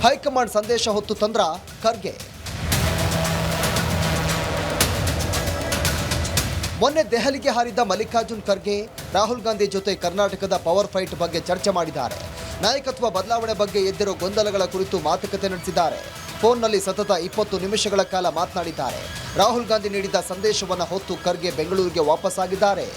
ಹೈಕಮಾಂಡ್ ಸಂದೇಶ ಹೊತ್ತು ತಂದ್ರ ಖರ್ಗೆ. ಮೊನ್ನೆ ದೆಹಲಿಗೆ ಹಾರಿದ್ದ ಮಲ್ಲಿಕಾರ್ಜುನ್ ಖರ್ಗೆ ರಾಹುಲ್ ಗಾಂಧಿ ಜೊತೆ ಕರ್ನಾಟಕದ ಪವರ್ ಫೈಟ್ ಬಗ್ಗೆ ಚರ್ಚೆ ಮಾಡಿದ್ದಾರೆ. ನಾಯಕತ್ವ ಬದಲಾವಣೆ ಬಗ್ಗೆ ಎದ್ದಿರೋ ಗೊಂದಲಗಳ ಕುರಿತು ಮಾತುಕತೆ ನಡೆಸಿದ್ದಾರೆ. ಫೋನ್ನಲ್ಲಿ ಸತತ 20 ನಿಮಿಷಗಳ ಕಾಲ ಮಾತನಾಡಿದ್ದಾರೆ. ರಾಹುಲ್ ಗಾಂಧಿ ನೀಡಿದ ಸಂದೇಶವನ್ನು ಹೊತ್ತು ಖರ್ಗೆ ಬೆಂಗಳೂರಿಗೆ ವಾಪಸ್ಸಾಗಿದ್ದಾರೆ.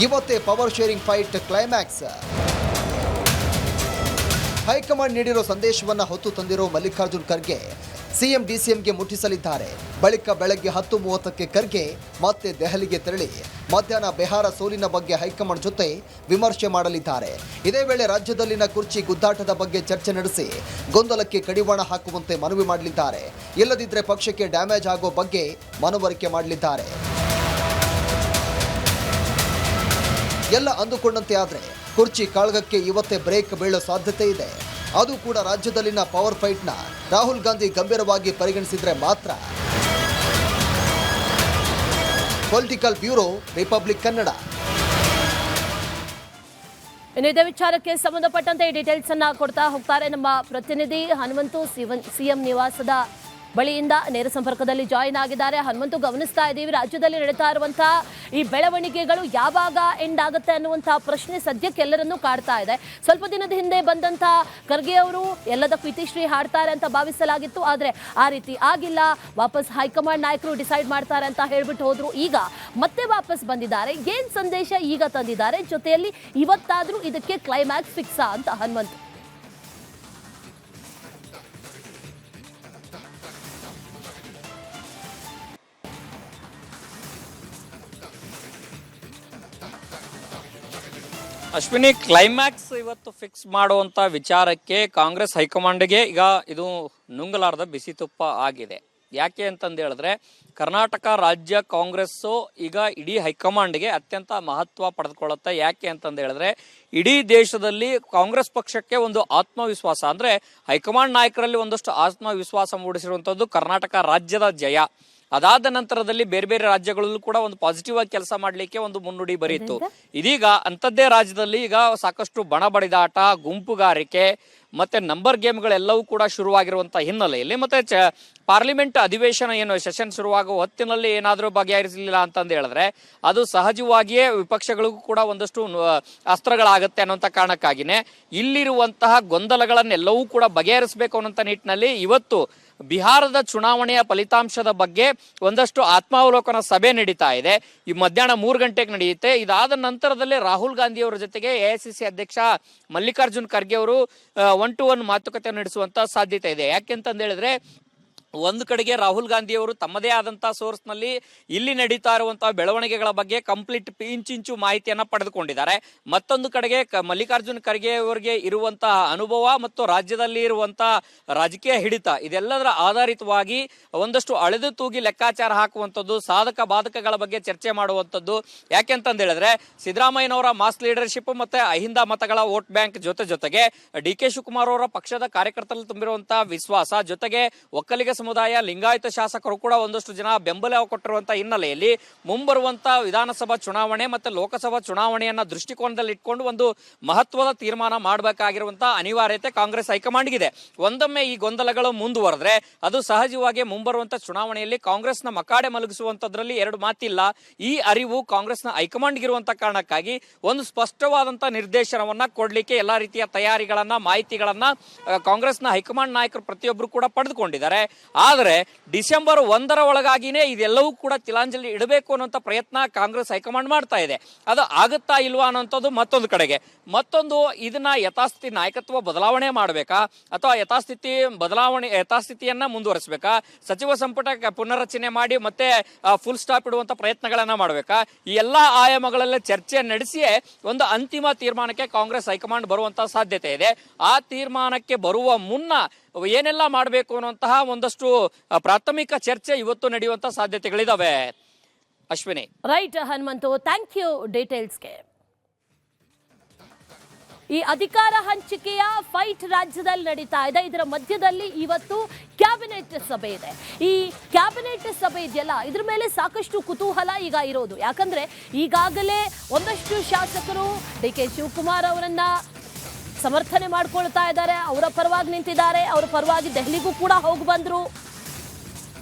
ಇವತ್ತೇ power sharing fight climax. High command ನೀಡಿರೋ ಸಂದೇಶವನ್ನು ಹೊತ್ತು ತಂದಿರೋ ಮಲ್ಲಿಕಾರ್ಜುನ್ ಖರ್ಗೆ ಸಿಎಂ ಡಿಸಿಎಂಗೆ ಮುಟ್ಟಿಸಲಿದ್ದಾರೆ. ಬಳಿಕ ಬೆಳಗ್ಗೆ 10:30ಕ್ಕೆ ಖರ್ಗೆ ಮತ್ತೆ ದೆಹಲಿಗೆ ತೆರಳಿ ಮಧ್ಯಾಹ್ನ ಬಿಹಾರ ಸೋಲಿನ ಬಗ್ಗೆ ಹೈಕಮಾಂಡ್ ಜೊತೆ ವಿಮರ್ಶೆ ಮಾಡಲಿದ್ದಾರೆ. ಇದೇ ವೇಳೆ ರಾಜ್ಯದಲ್ಲಿನ ಕುರ್ಚಿ ಗುದ್ದಾಟದ ಬಗ್ಗೆ ಚರ್ಚೆ ನಡೆಸಿ ಗೊಂದಲಕ್ಕೆ ಕಡಿವಾಣ ಹಾಕುವಂತೆ ಮನವಿ ಮಾಡಲಿದ್ದಾರೆ. ಇಲ್ಲದಿದ್ದರೆ ಪಕ್ಷಕ್ಕೆ ಡ್ಯಾಮೇಜ್ ಆಗೋ ಬಗ್ಗೆ ಮನವರಿಕೆ ಮಾಡಲಿದ್ದಾರೆ. ಎಲ್ಲ ಅಂದುಕೊಂಡಂತೆ ಆದರೆ ಕುರ್ಚಿ ಕಾಳಗಕ್ಕೆ ಇವತ್ತೇ ಬ್ರೇಕ್ ಬೀಳೋ ಸಾಧ್ಯತೆ ಇದೆ. ಅದು ಕೂಡ ರಾಜ್ಯದಲ್ಲಿನ ಪವರ್ ಫೈಟ್ನ ರಾಹುಲ್ ಗಾಂಧಿ ಗಂಭೀರವಾಗಿ ಪರಿಗಣಿಸಿದರೆ ಮಾತ್ರ. Political bureau, republic Kannada. ಇನ್ನು ಇದೇ ವಿಚಾರಕ್ಕೆ ಸಂಬಂಧಪಟ್ಟಂತೆ ಡೀಟೇಲ್ಸ್ ಅನ್ನ ಕೊಡ್ತಾ ಹೋಗ್ತಾರೆ ನಮ್ಮ ಪ್ರತಿನಿಧಿ ಹನುಮಂತು. ಸಿಎಂ ನಿವಾಸದ ಬಳಿಯಿಂದ ನೇರ ಸಂಪರ್ಕದಲ್ಲಿ ಜಾಯಿನ್ ಆಗಿದ್ದಾರೆ. ಹನುಮಂತು, ಗಮನಿಸ್ತಾ ಇದ್ದೀವಿ ರಾಜ್ಯದಲ್ಲಿ ನಡೀತಾ ಇರುವಂತಹ ಈ ಬೆಳವಣಿಗೆಗಳು ಯಾವಾಗ ಎಂಡ್ ಆಗುತ್ತೆ ಅನ್ನುವಂತಹ ಪ್ರಶ್ನೆ ಸದ್ಯಕ್ಕೆ ಎಲ್ಲರನ್ನೂ ಕಾಡ್ತಾ ಇದೆ. ಸ್ವಲ್ಪ ದಿನದ ಹಿಂದೆ ಬಂದಂತ ಖರ್ಗೆ ಅವರು ಎಲ್ಲದಕ್ಕೂ ಇತಿಶ್ರೀ ಹಾಡ್ತಾರೆ ಅಂತ ಭಾವಿಸಲಾಗಿತ್ತು, ಆದ್ರೆ ಆ ರೀತಿ ಆಗಿಲ್ಲ. ವಾಪಸ್ ಹೈಕಮಾಂಡ್ ನಾಯಕರು ಡಿಸೈಡ್ ಮಾಡ್ತಾರೆ ಅಂತ ಹೇಳ್ಬಿಟ್ಟು ಹೋದ್ರು. ಈಗ ಮತ್ತೆ ವಾಪಸ್ ಬಂದಿದ್ದಾರೆ. ಏನ್ ಸಂದೇಶ ಈಗ ತಂದಿದ್ದಾರೆ? ಜೊತೆಯಲ್ಲಿ ಇವತ್ತಾದ್ರೂ ಇದಕ್ಕೆ ಕ್ಲೈಮ್ಯಾಕ್ಸ್ ಫಿಕ್ಸಾ ಅಂತ ಹನುಮಂತು? ಅಶ್ವಿನಿ, ಕ್ಲೈಮ್ಯಾಕ್ಸ್ ಇವತ್ತು ಫಿಕ್ಸ್ ಮಾಡುವಂತ ವಿಚಾರಕ್ಕೆ ಕಾಂಗ್ರೆಸ್ ಹೈಕಮಾಂಡ್ಗೆ ಈಗ ಇದು ನುಂಗಲಾರದ ಬಿಸಿ ತುಪ್ಪ ಆಗಿದೆ. ಯಾಕೆ ಅಂತಂದು ಹೇಳಿದ್ರೆ ಕರ್ನಾಟಕ ರಾಜ್ಯ ಕಾಂಗ್ರೆಸ್ಸು ಈಗ ಇಡೀ ಹೈಕಮಾಂಡ್ಗೆ ಅತ್ಯಂತ ಮಹತ್ವ ಪಡೆದುಕೊಳ್ಳುತ್ತೆ. ಯಾಕೆ ಅಂತಂದು ಹೇಳಿದ್ರೆ ಇಡೀ ದೇಶದಲ್ಲಿ ಕಾಂಗ್ರೆಸ್ ಪಕ್ಷಕ್ಕೆ ಒಂದು ಆತ್ಮವಿಶ್ವಾಸ, ಅಂದ್ರೆ ಹೈಕಮಾಂಡ್ ನಾಯಕರಲ್ಲಿ ಒಂದಷ್ಟು ಆತ್ಮವಿಶ್ವಾಸ ಮೂಡಿಸಿರುವಂತದ್ದು ಕರ್ನಾಟಕ ರಾಜ್ಯದ ಜಯ. ಅದಾದ ನಂತರದಲ್ಲಿ ಬೇರೆ ಬೇರೆ ರಾಜ್ಯಗಳಲ್ಲೂ ಕೂಡ ಒಂದು ಪಾಸಿಟಿವ್ ಆಗಿ ಕೆಲಸ ಮಾಡ್ಲಿಕ್ಕೆ ಒಂದು ಮುನ್ನುಡಿ ಬರೀತು. ಇದೀಗ ಅಂಥದ್ದೇ ರಾಜ್ಯದಲ್ಲಿ ಈಗ ಸಾಕಷ್ಟು ಬಣ ಬಡಿದಾಟ, ಗುಂಪುಗಾರಿಕೆ ಮತ್ತೆ ನಂಬರ್ ಗೇಮ್ಗಳೆಲ್ಲವೂ ಕೂಡ ಶುರುವಾಗಿರುವಂತಹ ಹಿನ್ನೆಲೆಯಲ್ಲಿ ಮತ್ತೆ ಪಾರ್ಲಿಮೆಂಟ್ ಅಧಿವೇಶನ ಏನು ಸೆಷನ್ ಶುರುವಾಗುವ ಹೊತ್ತಿನಲ್ಲಿ ಏನಾದರೂ ಬಗೆಹರಿಸಲಿಲ್ಲ ಅಂತಂದು ಹೇಳಿದ್ರೆ ಅದು ಸಹಜವಾಗಿಯೇ ವಿಪಕ್ಷಗಳಿಗೂ ಕೂಡ ಒಂದಷ್ಟು ಅಸ್ತ್ರಗಳಾಗುತ್ತೆ ಅನ್ನೋಂಥ ಕಾರಣಕ್ಕಾಗಿನೇ ಇಲ್ಲಿರುವಂತಹ ಗೊಂದಲಗಳನ್ನೆಲ್ಲವೂ ಕೂಡ ಬಗೆಹರಿಸಬೇಕು ಅನ್ನೋಂಥ ನಿಟ್ಟಿನಲ್ಲಿ ಇವತ್ತು ಬಿಹಾರದ ಚುನಾವಣೆಯ ಫಲಿತಾಂಶದ ಬಗ್ಗೆ ಒಂದಷ್ಟು ಆತ್ಮಾವಲೋಕನ ಸಭೆ ನಡೀತಾ ಇದೆ. ಈ ಮಧ್ಯಾಹ್ನ 3 ಗಂಟೆಗೆ ನಡೆಯುತ್ತೆ. ಇದಾದ ನಂತರದಲ್ಲೇ ರಾಹುಲ್ ಗಾಂಧಿ ಅವರ ಜೊತೆಗೆ AICC ಅಧ್ಯಕ್ಷ ಮಲ್ಲಿಕಾರ್ಜುನ್ ಖರ್ಗೆ ಅವರು 1-to-1 ಮಾತುಕತೆ ನಡೆಸುವಂತ ಸಾಧ್ಯತೆ ಇದೆ. ಯಾಕೆಂತಂದು ಹೇಳಿದ್ರೆ ಒಂದು ಕಡೆಗೆ ರಾಹುಲ್ ಗಾಂಧಿ ಅವರು ತಮ್ಮದೇ ಆದಂತಹ ಸೋರ್ಸ್ ನಲ್ಲಿ ಇಲ್ಲಿ ನಡೀತಾ ಇರುವಂತಹ ಬೆಳವಣಿಗೆಗಳ ಬಗ್ಗೆ ಕಂಪ್ಲೀಟ್ ಇಂಚಿಂಚು ಮಾಹಿತಿಯನ್ನ ಪಡೆದುಕೊಂಡಿದ್ದಾರೆ. ಮತ್ತೊಂದು ಕಡೆಗೆ ಮಲ್ಲಿಕಾರ್ಜುನ್ ಖರ್ಗೆ ಅವರಿಗೆ ಇರುವಂತಹ ಅನುಭವ ಮತ್ತು ರಾಜ್ಯದಲ್ಲಿ ಇರುವಂತಹ ರಾಜಕೀಯ ಹಿಡಿತ ಇದೆಲ್ಲದರ ಆಧಾರಿತವಾಗಿ ಒಂದಷ್ಟು ಅಳೆದು ತೂಗಿ ಲೆಕ್ಕಾಚಾರ ಹಾಕುವಂಥದ್ದು, ಸಾಧಕ ಬಾಧಕಗಳ ಬಗ್ಗೆ ಚರ್ಚೆ ಮಾಡುವಂಥದ್ದು. ಯಾಕೆಂತಂದು ಹೇಳಿದ್ರೆ ಸಿದ್ದರಾಮಯ್ಯನವರ ಮಾಸ್ ಲೀಡರ್ಶಿಪ್ ಮತ್ತೆ ಅಹಿಂದ ಮತಗಳ ವೋಟ್ ಬ್ಯಾಂಕ್ ಜೊತೆಗೆ DK ಶಿವಕುಮಾರ್ ಅವರ ಪಕ್ಷದ ಕಾರ್ಯಕರ್ತರಲ್ಲಿ ತುಂಬಿರುವಂತಹ ವಿಶ್ವಾಸ, ಜೊತೆಗೆ ಒಕ್ಕಲಿಗ ಸಮುದಾಯ, ಲಿಂಗಾಯತ ಶಾಸಕರು ಕೂಡ ಒಂದಷ್ಟು ಜನ ಬೆಂಬಲ ಕೊಟ್ಟಿರುವಂತಹ ಹಿನ್ನೆಲೆಯಲ್ಲಿ ಮುಂಬರುವಂತಹ ವಿಧಾನಸಭಾ ಚುನಾವಣೆ ಮತ್ತೆ ಲೋಕಸಭಾ ಚುನಾವಣೆಯನ್ನ ದೃಷ್ಟಿಕೋನದಲ್ಲಿ ಇಟ್ಕೊಂಡು ಒಂದು ಮಹತ್ವದ ತೀರ್ಮಾನ ಮಾಡಬೇಕಾಗಿರುವಂತಹ ಅನಿವಾರ್ಯತೆ ಕಾಂಗ್ರೆಸ್ ಹೈಕಮಾಂಡ್ಗಿದೆ. ಒಂದೊಮ್ಮೆ ಈ ಗೊಂದಲಗಳು ಮುಂದುವರೆದ್ರೆ ಅದು ಸಹಜವಾಗಿ ಮುಂಬರುವಂತಹ ಚುನಾವಣೆಯಲ್ಲಿ ಕಾಂಗ್ರೆಸ್ನ ಮಕಾಡೆ ಮಲಗಿಸುವಂತದ್ರಲ್ಲಿ ಎರಡು ಮಾತಿಲ್ಲ. ಈ ಅರಿವು ಕಾಂಗ್ರೆಸ್ನ ಹೈಕಮಾಂಡ್ಗಿರುವಂತಹ ಕಾರಣಕ್ಕಾಗಿ ಒಂದು ಸ್ಪಷ್ಟವಾದಂತಹ ನಿರ್ದೇಶನವನ್ನ ಕೊಡ್ಲಿಕ್ಕೆ ಎಲ್ಲಾ ರೀತಿಯ ತಯಾರಿಗಳನ್ನ, ಮಾಹಿತಿಗಳನ್ನ ಕಾಂಗ್ರೆಸ್ನ ಹೈಕಮಾಂಡ್ ನಾಯಕರು ಪ್ರತಿಯೊಬ್ಬರು ಕೂಡ ಪಡೆದುಕೊಂಡಿದ್ದಾರೆ. ಆದರೆ ಡಿಸೆಂಬರ್ 1ರ ಒಳಗಾಗಿನೇ ಇದೆಲ್ಲವೂ ಕೂಡ ತಿಲಾಂಜಲಿ ಇಡಬೇಕು ಅನ್ನೋಂಥ ಪ್ರಯತ್ನ ಕಾಂಗ್ರೆಸ್ ಹೈಕಮಾಂಡ್ ಮಾಡ್ತಾ ಇದೆ. ಅದು ಆಗುತ್ತಾ ಇಲ್ವಾ ಅನ್ನೋಂಥದ್ದು ಮತ್ತೊಂದು ಕಡೆಗೆ. ಮತ್ತೊಂದು, ಇದನ್ನ ಯಥಾಸ್ಥಿತಿ ನಾಯಕತ್ವ ಬದಲಾವಣೆ ಮಾಡಬೇಕಾ ಅಥವಾ ಯಥಾಸ್ಥಿತಿಯನ್ನ ಮುಂದುವರಿಸಬೇಕಾ, ಸಚಿವ ಸಂಪುಟ ಪುನರ್ರಚನೆ ಮಾಡಿ ಮತ್ತೆ ಫುಲ್ ಸ್ಟಾಪ್ ಇಡುವಂತ ಪ್ರಯತ್ನಗಳನ್ನ ಮಾಡಬೇಕಾ, ಈ ಎಲ್ಲಾ ಆಯಾಮಗಳಲ್ಲಿ ಚರ್ಚೆ ನಡೆಸಿಯೇ ಒಂದು ಅಂತಿಮ ತೀರ್ಮಾನಕ್ಕೆ ಕಾಂಗ್ರೆಸ್ ಹೈಕಮಾಂಡ್ ಬರುವಂತಹ ಸಾಧ್ಯತೆ ಇದೆ. ಆ ತೀರ್ಮಾನಕ್ಕೆ ಬರುವ ಮುನ್ನ ಏನೆಲ್ಲ ಮಾಡಬೇಕು ಅನ್ನುವಂತಹ ಒಂದಷ್ಟು ಪ್ರಾಥಮಿಕ ಚರ್ಚೆ ಇವತ್ತು ನಡೆಯುವಂತಹ ಸಾಧ್ಯತೆಗಳಿದಾವೆ. Ashwini. Right Hanumanthu, thank you ಡೀಟೇಲ್ಸ್ಗೆ. ಈ ಅಧಿಕಾರ ಹಂಚಿಕೆಯ ಫೈಟ್ ರಾಜ್ಯದಲ್ಲಿ ನಡೀತಾ ಇದೆ. ಇದರ ಮಧ್ಯದಲ್ಲಿ ಇವತ್ತು ಕ್ಯಾಬಿನೆಟ್ ಸಭೆ ಇದೆ. ಈ ಕ್ಯಾಬಿನೆಟ್ ಸಭೆ ಇದೆಯಲ್ಲ, ಇದ್ರ ಮೇಲೆ ಸಾಕಷ್ಟು ಕುತೂಹಲ ಈಗ ಇರೋದು. ಯಾಕಂದ್ರೆ ಈಗಾಗಲೇ ಒಂದಷ್ಟು ಶಾಸಕರು DK ಶಿವಕುಮಾರ್ ಅವರನ್ನ ಸಮರ್ಥನೆ ಮಾಡ್ಕೊಳ್ತಾ ಇದ್ದಾರೆ, ಅವರ ಪರವಾಗಿ ನಿಂತಿದ್ದಾರೆ, ಅವರ ಪರವಾಗಿ ದೆಹಲಿಗೂ ಕೂಡ ಹೋಗಿ ಬಂದ್ರು.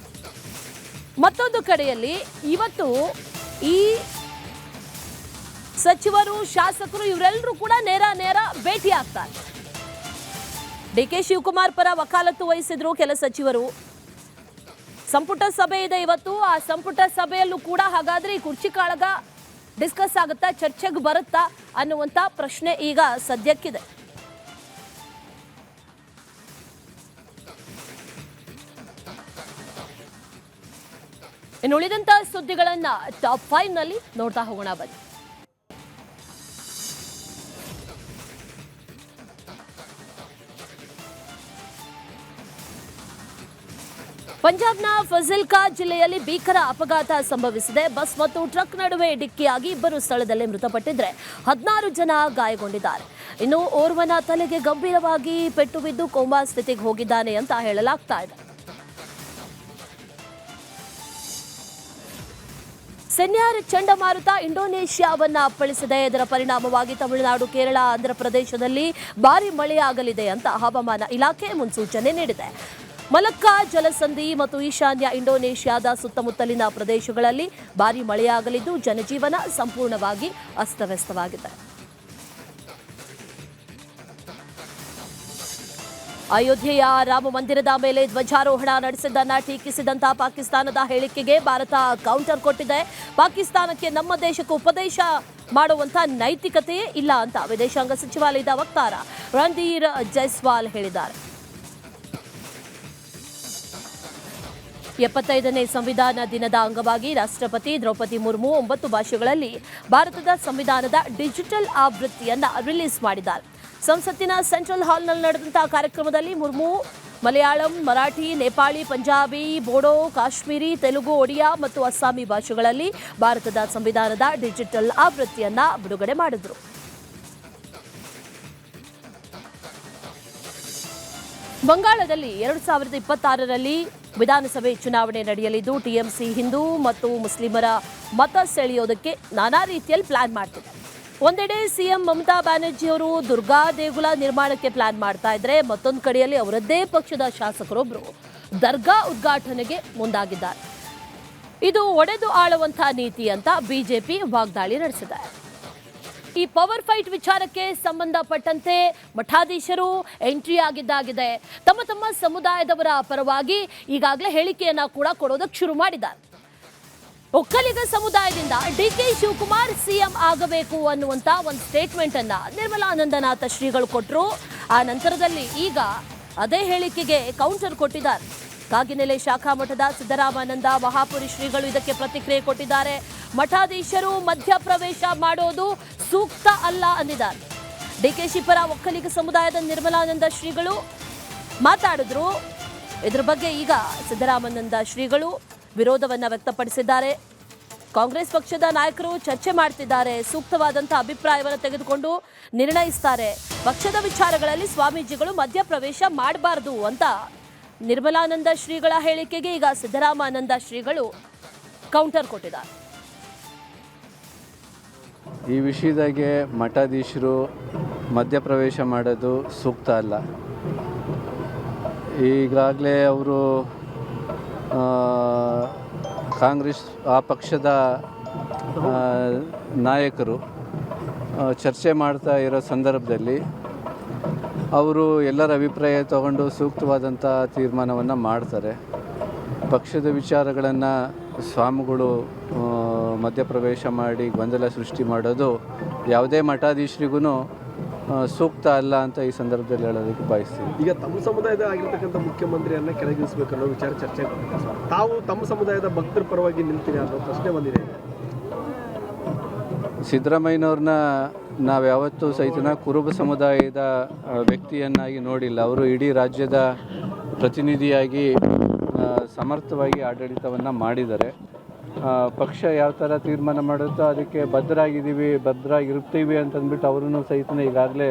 ಮತ್ತೊಂದು ಕಡೆಯಲ್ಲಿ ಇವತ್ತು ಈ ಸಚಿವರು, ಶಾಸಕರು ಇವರೆಲ್ಲರೂ ಕೂಡ ನೇರ ಭೇಟಿ ಆಗ್ತಾರೆ. DK ಶಿವಕುಮಾರ್ ಪರ ವಕಾಲತ್ತು ವಹಿಸಿದ್ರು ಕೆಲ ಸಚಿವರು. ಸಂಪುಟ ಸಭೆ ಇದೆ ಇವತ್ತು. ಆ ಸಂಪುಟ ಸಭೆಯಲ್ಲೂ ಕೂಡ ಹಾಗಾದ್ರೆ ಈ ಕುರ್ಚಿ ಕಾಳಗ ಡಿಸ್ಕಸ್ ಆಗುತ್ತಾ, ಚರ್ಚೆಗೆ ಬರುತ್ತಾ ಅನ್ನುವಂತ ಪ್ರಶ್ನೆ ಈಗ ಸದ್ಯಕ್ಕಿದೆ. ಇನ್ನು ಉಳಿದಂತ ಸುದ್ದಿಗಳನ್ನ ಟಾಪ್ 5 ನಲ್ಲಿ ನೋಡ್ತಾ ಹೋಗೋಣ ಬನ್ನಿ. ಪಂಜಾಬ್ನ ಫಜಿಲ್ಕಾ ಜಿಲ್ಲೆಯಲ್ಲಿ ಭೀಕರ ಅಪಘಾತ ಸಂಭವಿಸಿದೆ. ಬಸ್ ಮತ್ತು ಟ್ರಕ್ ನಡುವೆ ಡಿಕ್ಕಿಯಾಗಿ ಇಬ್ಬರು ಸ್ಥಳದಲ್ಲೇ ಮೃತಪಟ್ಟಿದ್ರೆ 16 ಜನ ಗಾಯಗೊಂಡಿದ್ದಾರೆ. ಇನ್ನು ಓರ್ವನ ತಲೆಗೆ ಗಂಭೀರವಾಗಿ ಪೆಟ್ಟು ಬಿದ್ದು ಕೋಮಾ ಸ್ಥಿತಿಗೆ ಹೋಗಿದ್ದಾನೆ ಅಂತ ಹೇಳಲಾಗ್ತಾ ಇದೆ. ಸೆನ್ಯಾರ್ ಚಂಡಮಾರುತ ಇಂಡೋನೇಷ್ಯಾವನ್ನ ಅಪ್ಪಳಿಸಿದೆ. ಇದರ ಪರಿಣಾಮವಾಗಿ ತಮಿಳುನಾಡು, ಕೇರಳ, ಆಂಧ್ರ ಪ್ರದೇಶದಲ್ಲಿ ಭಾರಿ ಮಳೆಯಾಗಲಿದೆ ಅಂತ ಹವಾಮಾನ ಇಲಾಖೆ ಮುನ್ಸೂಚನೆ ನೀಡಿದೆ. ಮಲಕ್ಕಾ ಜಲಸಂಧಿ ಮತ್ತು ಈಶಾನ್ಯ ಇಂಡೋನೇಷ್ಯಾದ ಸುತ್ತಮುತ್ತಲಿನ ಪ್ರದೇಶಗಳಲ್ಲಿ ಭಾರೀ ಮಳೆಯಾಗಲಿದ್ದು ಜನಜೀವನ ಸಂಪೂರ್ಣವಾಗಿ ಅಸ್ತವ್ಯಸ್ತವಾಗಿದೆ. ಅಯೋಧ್ಯೆಯ ರಾಮ ಮಂದಿರದ ಮೇಲೆ ಧ್ವಜಾರೋಹಣ ನಡೆಸಿದ್ದನ್ನ ಟೀಕಿಸಿದಂತ ಪಾಕಿಸ್ತಾನದ ಹೇಳಿಕೆಗೆ ಭಾರತ ಕೌಂಟರ್ ಕೊಟ್ಟಿದೆ. ಪಾಕಿಸ್ತಾನಕ್ಕೆ ನಮ್ಮ ದೇಶಕ್ಕೆ ಉಪದೇಶ ಮಾಡುವಂತ ನೈತಿಕತೆಯೇ ಇಲ್ಲ ಅಂತ ವಿದೇಶಾಂಗ ಸಚಿವಾಲಯದ ವಕ್ತಾರ ರಣಧೀರ್ ಜೈಸ್ವಾಲ್ ಹೇಳಿದ್ದಾರೆ. 75ನೇ ಸಂವಿಧಾನ ದಿನದ ಅಂಗವಾಗಿ ರಾಷ್ಟ್ರಪತಿ ದ್ರೌಪದಿ ಮುರ್ಮು 9 ಭಾಷೆಗಳಲ್ಲಿ ಭಾರತದ ಸಂವಿಧಾನದ ಡಿಜಿಟಲ್ ಆವೃತ್ತಿಯನ್ನ ರಿಲೀಸ್ ಮಾಡಿದ್ದಾರೆ. ಸಂಸತ್ತಿನ ಸೆಂಟ್ರಲ್ ಹಾಲ್ನಲ್ಲಿ ನಡೆದಂತಹ ಕಾರ್ಯಕ್ರಮದಲ್ಲಿ ಮುರ್ಮು ಮಲಯಾಳಂ, ಮರಾಠಿ, ನೇಪಾಳಿ, ಪಂಜಾಬಿ, ಬೋಡೋ, ಕಾಶ್ಮೀರಿ, ತೆಲುಗು, ಒಡಿಯಾ ಮತ್ತು ಅಸ್ಸಾಮಿ ಭಾಷೆಗಳಲ್ಲಿ ಭಾರತದ ಸಂವಿಧಾನದ ಡಿಜಿಟಲ್ ಆವೃತ್ತಿಯನ್ನ ಬಿಡುಗಡೆ ಮಾಡಿದರು. ಬಂಗಾಳದಲ್ಲಿ 2026ರಲ್ಲಿ ವಿಧಾನಸಭೆ ಚುನಾವಣೆ ನಡೆಯಲಿದ್ದು ಟಿಎಂಸಿ ಹಿಂದೂ ಮತ್ತು ಮುಸ್ಲಿಮರ ಮತ ಸೆಳೆಯೋದಕ್ಕೆ ನಾನಾ ರೀತಿಯಲ್ಲಿ ಪ್ಲಾನ್ ಮಾಡ್ತಿದೆ. ಒಂದೆಡೆ ಸಿಎಂ ಮಮತಾ ಬ್ಯಾನರ್ಜಿ ಅವರು ದುರ್ಗಾ ದೇಗುಲ ನಿರ್ಮಾಣಕ್ಕೆ ಪ್ಲಾನ್ ಮಾಡ್ತಾ ಇದ್ರೆ, ಮತ್ತೊಂದು ಕಡೆಯಲ್ಲಿ ಅವರದ್ದೇ ಪಕ್ಷದ ಶಾಸಕರೊಬ್ಬರು ದರ್ಗಾ ಉದ್ಘಾಟನೆಗೆ ಮುಂದಾಗಿದ್ದಾರೆ. ಇದು ಒಡೆದು ಆಳುವಂತಹ ನೀತಿ ಅಂತ ಬಿಜೆಪಿ ವಾಗ್ದಾಳಿ ನಡೆಸಿದೆ. ಈ ಪವರ್ ಫೈಟ್ ವಿಚಾರಕ್ಕೆ ಸಂಬಂಧಪಟ್ಟಂತೆ ಮಠಾಧೀಶರು ಎಂಟ್ರಿ ಆಗಿದ್ದಾಗಿದೆ. ತಮ್ಮ ತಮ್ಮ ಸಮುದಾಯದವರ ಪರವಾಗಿ ಈಗಾಗಲೇ ಹೇಳಿಕೆಯನ್ನ ಕೂಡ ಕೊಡೋದಕ್ಕೆ ಶುರು ಮಾಡಿದ್ದಾರೆ. ಒಕ್ಕಲಿಗ ಸಮುದಾಯದಿಂದ ಡಿಕೆ ಶಿವಕುಮಾರ್ ಸಿಎಂ ಆಗಬೇಕು ಅನ್ನುವಂತ ಒಂದು ಸ್ಟೇಟ್ಮೆಂಟ್ ಅನ್ನ ನಿರ್ಮಲಾನಂದನಾಥ ಶ್ರೀಗಳು ಕೊಟ್ಟರು. ಆ ನಂತರದಲ್ಲಿ ಈಗ ಅದೇ ಹೇಳಿಕೆಗೆ ಕೌಂಟರ್ ಕೊಟ್ಟಿದ್ದಾರೆ. ಕಾಗಿನೆಲೆ ಶಾಖಾ ಮಠದ ಸಿದ್ದರಾಮಾನಂದ ಮಹಾಪುರಿ ಶ್ರೀಗಳು ಇದಕ್ಕೆ ಪ್ರತಿಕ್ರಿಯೆ ಕೊಟ್ಟಿದ್ದಾರೆ. ಮಠಾಧೀಶರು ಮಧ್ಯಪ್ರವೇಶ ಮಾಡೋದು ಸೂಕ್ತ ಅಲ್ಲ ಅಂದಿದ್ದಾರೆ. ಡಿಕೆಶಿ ಪರ ಒಕ್ಕಲಿಗ ಸಮುದಾಯದ ನಿರ್ಮಲಾನಂದ ಶ್ರೀಗಳು ಮಾತಾಡಿದ್ರು. ಇದ್ರ ಬಗ್ಗೆ ಈಗ ಸಿದ್ದರಾಮಾನಂದ ಶ್ರೀಗಳು ವಿರೋಧವನ್ನ ವ್ಯಕ್ತಪಡಿಸಿದ್ದಾರೆ. ಕಾಂಗ್ರೆಸ್ ಪಕ್ಷದ ನಾಯಕರು ಚರ್ಚೆ ಮಾಡ್ತಿದ್ದಾರೆ. ಸೂಕ್ತವಾದಂತಹ ಅಭಿಪ್ರಾಯವನ್ನು ತೆಗೆದುಕೊಂಡು ನಿರ್ಣಯಿಸ್ತಾರೆ. ಪಕ್ಷದ ವಿಚಾರಗಳಲ್ಲಿ ಸ್ವಾಮೀಜಿಗಳು ಮಧ್ಯಪ್ರವೇಶ ಮಾಡಬಾರದು ಅಂತ ನಿರ್ಮಲಾನಂದ ಶ್ರೀಗಳ ಹೇಳಿಕೆಗೆ ಈಗ ಸಿದ್ದರಾಮಾನಂದ ಶ್ರೀಗಳು ಕೌಂಟರ್ ಕೊಟ್ಟಿದ್ದಾರೆ. ಈ ವಿಷಯದಾಗೆ ಮಠಾಧೀಶರು ಮಧ್ಯಪ್ರವೇಶ ಮಾಡೋದು ಸೂಕ್ತ ಅಲ್ಲ. ಈಗಾಗಲೇ ಅವರು ಕಾಂಗ್ರೆಸ್ ಆ ಪಕ್ಷದ ನಾಯಕರು ಚರ್ಚೆ ಮಾಡ್ತಾ ಇರೋ ಸಂದರ್ಭದಲ್ಲಿ ಅವರು ಎಲ್ಲರ ಅಭಿಪ್ರಾಯ ತಗೊಂಡು ಸೂಕ್ತವಾದಂಥ ತೀರ್ಮಾನವನ್ನು ಮಾಡ್ತಾರೆ. ಪಕ್ಷದ ವಿಚಾರಗಳನ್ನು ಸ್ವಾಮಿಗಳು ಮಧ್ಯಪ್ರವೇಶ ಮಾಡಿ ಗೊಂದಲ ಸೃಷ್ಟಿ ಮಾಡೋದು ಯಾವುದೇ ಮಠಾಧೀಶರಿಗೂ ಸೂಕ್ತ ಅಲ್ಲ ಅಂತ ಈ ಸಂದರ್ಭದಲ್ಲಿ ಹೇಳೋದಕ್ಕೆ ಬಯಸ್ತೀನಿ. ಈಗ ತಮ್ಮ ಸಮುದಾಯದ ಆಗಿರ್ತಕ್ಕಂಥ ಮುಖ್ಯಮಂತ್ರಿಯನ್ನ ಕೆಳಗಿಳಿಸಬೇಕು ಅನ್ನೋ ವಿಚಾರ ಚರ್ಚೆ ತಾವು ತಮ್ಮ ಸಮುದಾಯದ ಭಕ್ತರ ಪರವಾಗಿ ನಿಲ್ತೀರಿ ಅನ್ನೋ ಪ್ರಶ್ನೆ ಬಂದಿದೆ. ಸಿದ್ದರಾಮಯ್ಯನವ್ರನ್ನ ನಾವು ಯಾವತ್ತೂ ಸಹಿತ ಕುರುಬ ಸಮುದಾಯದ ವ್ಯಕ್ತಿಯನ್ನಾಗಿ ನೋಡಿಲ್ಲ. ಅವರು ಇಡೀ ರಾಜ್ಯದ ಪ್ರತಿನಿಧಿಯಾಗಿ ಸಮರ್ಥವಾಗಿ ಆಡಳಿತವನ್ನು ಮಾಡಿದ್ದಾರೆ. ಪಕ್ಷ ಯಾವ ಥರ ತೀರ್ಮಾನ ಮಾಡುತ್ತೋ ಅದಕ್ಕೆ ಬದ್ಧರಾಗಿರ್ತೀವಿ ಅಂತಂದ್ಬಿಟ್ಟು ಅವರೂ ಸಹಿತ ಈಗಾಗಲೇ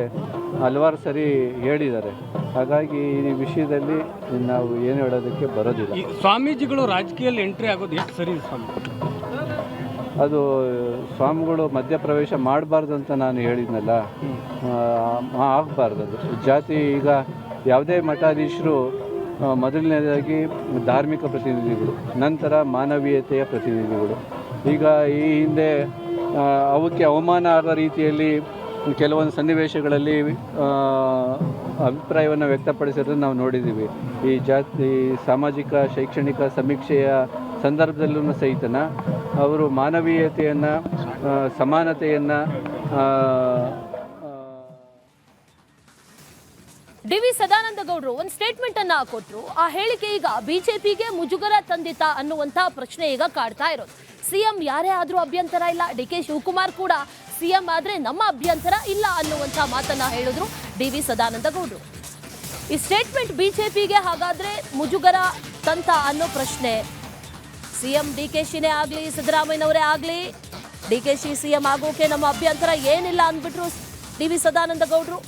ಹಲವಾರು ಸರಿ ಹೇಳಿದ್ದಾರೆ. ಹಾಗಾಗಿ ಈ ವಿಷಯದಲ್ಲಿ ನಾವು ಏನು ಹೇಳೋದಕ್ಕೆ ಬರೋದಿಲ್ಲ. ಸ್ವಾಮೀಜಿಗಳು ರಾಜಕೀಯದಲ್ಲಿ ಎಂಟ್ರಿ ಆಗೋದು ಎಷ್ಟು ಸರಿ ಸ್ವಾಮಿ? ಅದು ಸ್ವಾಮಿಗಳು ಮಧ್ಯಪ್ರವೇಶ ಮಾಡಬಾರ್ದು ಅಂತ ನಾನು ಹೇಳಿದ್ನಲ್ಲ, ಆಗಬಾರ್ದು. ಅದು ಜಾತಿ ಈಗ ಯಾವುದೇ ಮಠಾಧೀಶರು ಮೊದಲನೇದಾಗಿ ಧಾರ್ಮಿಕ ಪ್ರತಿನಿಧಿಗಳು, ನಂತರ ಮಾನವೀಯತೆಯ ಪ್ರತಿನಿಧಿಗಳು. ಈಗ ಈ ಹಿಂದೆ ಅವಕ್ಕೆ ಅವಮಾನ ಆಗೋ ರೀತಿಯಲ್ಲಿ ಕೆಲವೊಂದು ಸನ್ನಿವೇಶಗಳಲ್ಲಿ ಅಭಿಪ್ರಾಯವನ್ನು ವ್ಯಕ್ತಪಡಿಸಿರೋದು ನಾವು ನೋಡಿದ್ದೀವಿ. ಈ ಸಾಮಾಜಿಕ ಶೈಕ್ಷಣಿಕ ಸಮೀಕ್ಷೆಯ ಸಂದರ್ಭದಲ್ಲೂ ಸಹಿತನ ಅವರು ಮಾನವೀಯತೆಯನ್ನು, ಸಮಾನತೆಯನ್ನು ಡಿ.ವಿ. ಸದಾನಂದ ಗೌಡರು ಒಂದು ಸ್ಟೇಟ್ಮೆಂಟ್ ಅನ್ನ ಕೊಟ್ಟರು. ಆ ಹೇಳಿಕೆ ಈಗ ಬಿಜೆಪಿಗೆ ಮುಜುಗರ ತಂದಿತಾ ಅನ್ನುವಂತ ಪ್ರಶ್ನೆ ಈಗ ಕಾಡ್ತಾ ಇರೋದು. ಸಿಎಂ ಯಾರೇ ಆದ್ರೂ ಅಭ್ಯಂತರ ಇಲ್ಲ, ಡಿ.ಕೆ. ಶಿವಕುಮಾರ್ ಕೂಡ ಸಿಎಂ ಆದ್ರೆ ನಮ್ಮ ಅಭ್ಯಂತರ ಇಲ್ಲ ಅನ್ನುವಂತ ಮಾತನ್ನ ಹೇಳಿದ್ರು ಡಿ.ವಿ. ಸದಾನಂದ ಗೌಡರು. ಈ ಸ್ಟೇಟ್ಮೆಂಟ್ ಬಿಜೆಪಿಗೆ ಹಾಗಾದ್ರೆ ಮುಜುಗರ ತಂತ ಅನ್ನೋ ಪ್ರಶ್ನೆ. ಸಿಎಂ ಡಿ.ಕೆ.ಶಿನೇ ಆಗ್ಲಿ, ಸಿದ್ದರಾಮಯ್ಯನವರೇ ಆಗ್ಲಿ, ಡಿ.ಕೆ.ಶಿ ಸಿಎಂ ಆಗೋಕೆ ನಮ್ಮ ಅಭ್ಯಂತರ ಏನಿಲ್ಲ ಅಂದ್ಬಿಟ್ರು ಡಿ.ವಿ. ಸದಾನಂದ ಗೌಡರು.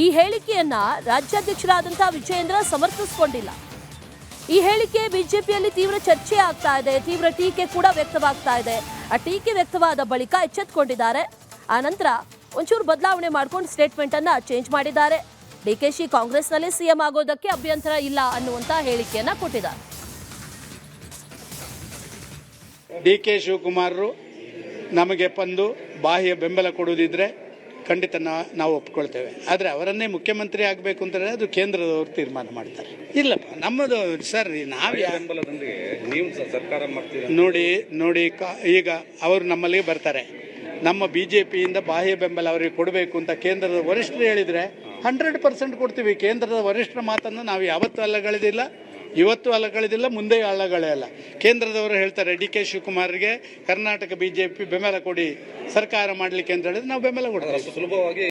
ಈ ಹೇಳಿಕೆಯನ್ನ ರಾಜ್ಯಾಧ್ಯಕ್ಷರಾದಂತಹ ವಿಜಯೇಂದ್ರ ಸಮರ್ಥಿಸಿಕೊಂಡಿಲ್ಲ. ಈ ಹೇಳಿಕೆ ಬಿಜೆಪಿಯಲ್ಲಿ ತೀವ್ರ ಚರ್ಚೆ ಆಗ್ತಾ ಇದೆ, ತೀವ್ರ ಟೀಕೆ ಕೂಡ ವ್ಯಕ್ತವಾಗ್ತಾ ಇದೆ. ಆ ಟೀಕೆ ವ್ಯಕ್ತವಾದ ಬಳಿಕ ಎಚ್ಚೆತ್ತುಕೊಂಡಿದ್ದಾರೆ. ಆ ನಂತರ ಒಂಚೂರು ಬದಲಾವಣೆ ಮಾಡ್ಕೊಂಡು ಸ್ಟೇಟ್ಮೆಂಟ್ ಅನ್ನ ಚೇಂಜ್ ಮಾಡಿದ್ದಾರೆ. ಡಿಕೆಶಿ ಕಾಂಗ್ರೆಸ್ನಲ್ಲಿ ಸಿಎಂ ಆಗೋದಕ್ಕೆ ಅಭ್ಯಂತರ ಇಲ್ಲ ಅನ್ನುವಂತ ಹೇಳಿಕೆಯನ್ನ ಕೊಟ್ಟಿದ್ದಾರೆ. DK ಶಿವಕುಮಾರರು ನಮಗೆ ಬಂದು ಬಾಹ್ಯ ಬೆಂಬಲ ಕೊಡುವುದಿದ್ರೆ ಖಂಡಿತ ನಾವು ಒಪ್ಕೊಳ್ತೇವೆ. ಆದರೆ ಅವರನ್ನೇ ಮುಖ್ಯಮಂತ್ರಿ ಆಗಬೇಕು ಅಂತಂದರೆ ಅದು ಕೇಂದ್ರದವರು ತೀರ್ಮಾನ ಮಾಡ್ತಾರೆ. ಇಲ್ಲಪ್ಪ, ನಮ್ಮದು ಸರ್, ನಾವು ನೀವು ಸರ್ಕಾರ ಮಾಡ್ತೀವಿ ನೋಡಿ ಈಗ ಅವರು ನಮ್ಮಲ್ಲಿಗೆ ಬರ್ತಾರೆ. ನಮ್ಮ BJPಯಿಂದ ಬಾಹ್ಯ ಬೆಂಬಲ ಅವರಿಗೆ ಕೊಡಬೇಕು ಅಂತ ಕೇಂದ್ರದ ವರಿಷ್ಠರು ಹೇಳಿದರೆ 100% ಕೊಡ್ತೀವಿ. ಕೇಂದ್ರದ ವರಿಷ್ಠರ ಮಾತನ್ನು ನಾವು ಯಾವತ್ತೂ ಅಲ್ಲಗಳೆದಿಲ್ಲ, ಇವತ್ತು ಅಲ್ಲಗಳೆದಿಲ್ಲ, ಮುಂದೆ ಅಲ್ಲಗಳೆಯಲ್ಲ. ಕೇಂದ್ರದವರು ಹೇಳ್ತಾರೆ DK ಶಿವಕುಮಾರ್ಗೆ ಕರ್ನಾಟಕ BJP ಬೆಂಬಲ ಕೊಡಿ ಸರ್ಕಾರ ಮಾಡಲಿಕ್ಕೆ ಅಂತ ಹೇಳಿದ್ರೆ ನಾವು ಬೆಂಬಲ ಕೊಡ್ತೀವಿ ಸುಲಭವಾಗಿ.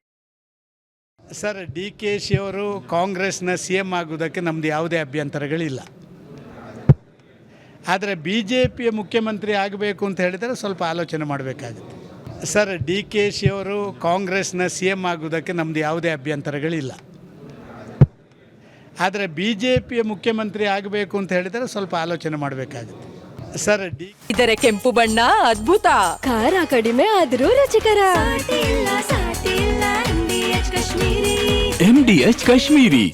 ಸರ್, DK ಅವರು ಕಾಂಗ್ರೆಸ್ನ CM ಆಗೋದಕ್ಕೆ ನಮ್ಮದು ಯಾವುದೇ ಅಭ್ಯಂತರಗಳಿಲ್ಲ. ಆದರೆ BJPಯ ಮುಖ್ಯಮಂತ್ರಿ ಆಗಬೇಕು ಅಂತ ಹೇಳಿದರೆ ಸ್ವಲ್ಪ ಆಲೋಚನೆ ಮಾಡಬೇಕಾಗುತ್ತೆ. ಸರ್, DK ಅವರು ಕಾಂಗ್ರೆಸ್ನ CM ಆಗೋದಕ್ಕೆ ನಮ್ಮದು ಯಾವುದೇ ಅಭ್ಯಂತರಗಳಿಲ್ಲ. ಆದರೆ BJPಯ ಮುಖ್ಯಮಂತ್ರಿ ಆಗಬೇಕು ಅಂತ ಹೇಳಿದರೆ ಸ್ವಲ್ಪ ಆಲೋಚನೆ ಮಾಡಬೇಕಾಗುತ್ತೆ. ಸರ್, ಇದರ ಕೆಂಪು ಬಣ್ಣ ಅದ್ಭುತ, ಖಾರ ಕಡಿಮೆ ಆದರೂ ರುಚಿಕರ. MDH ಕಾಶ್ಮೀರಿ.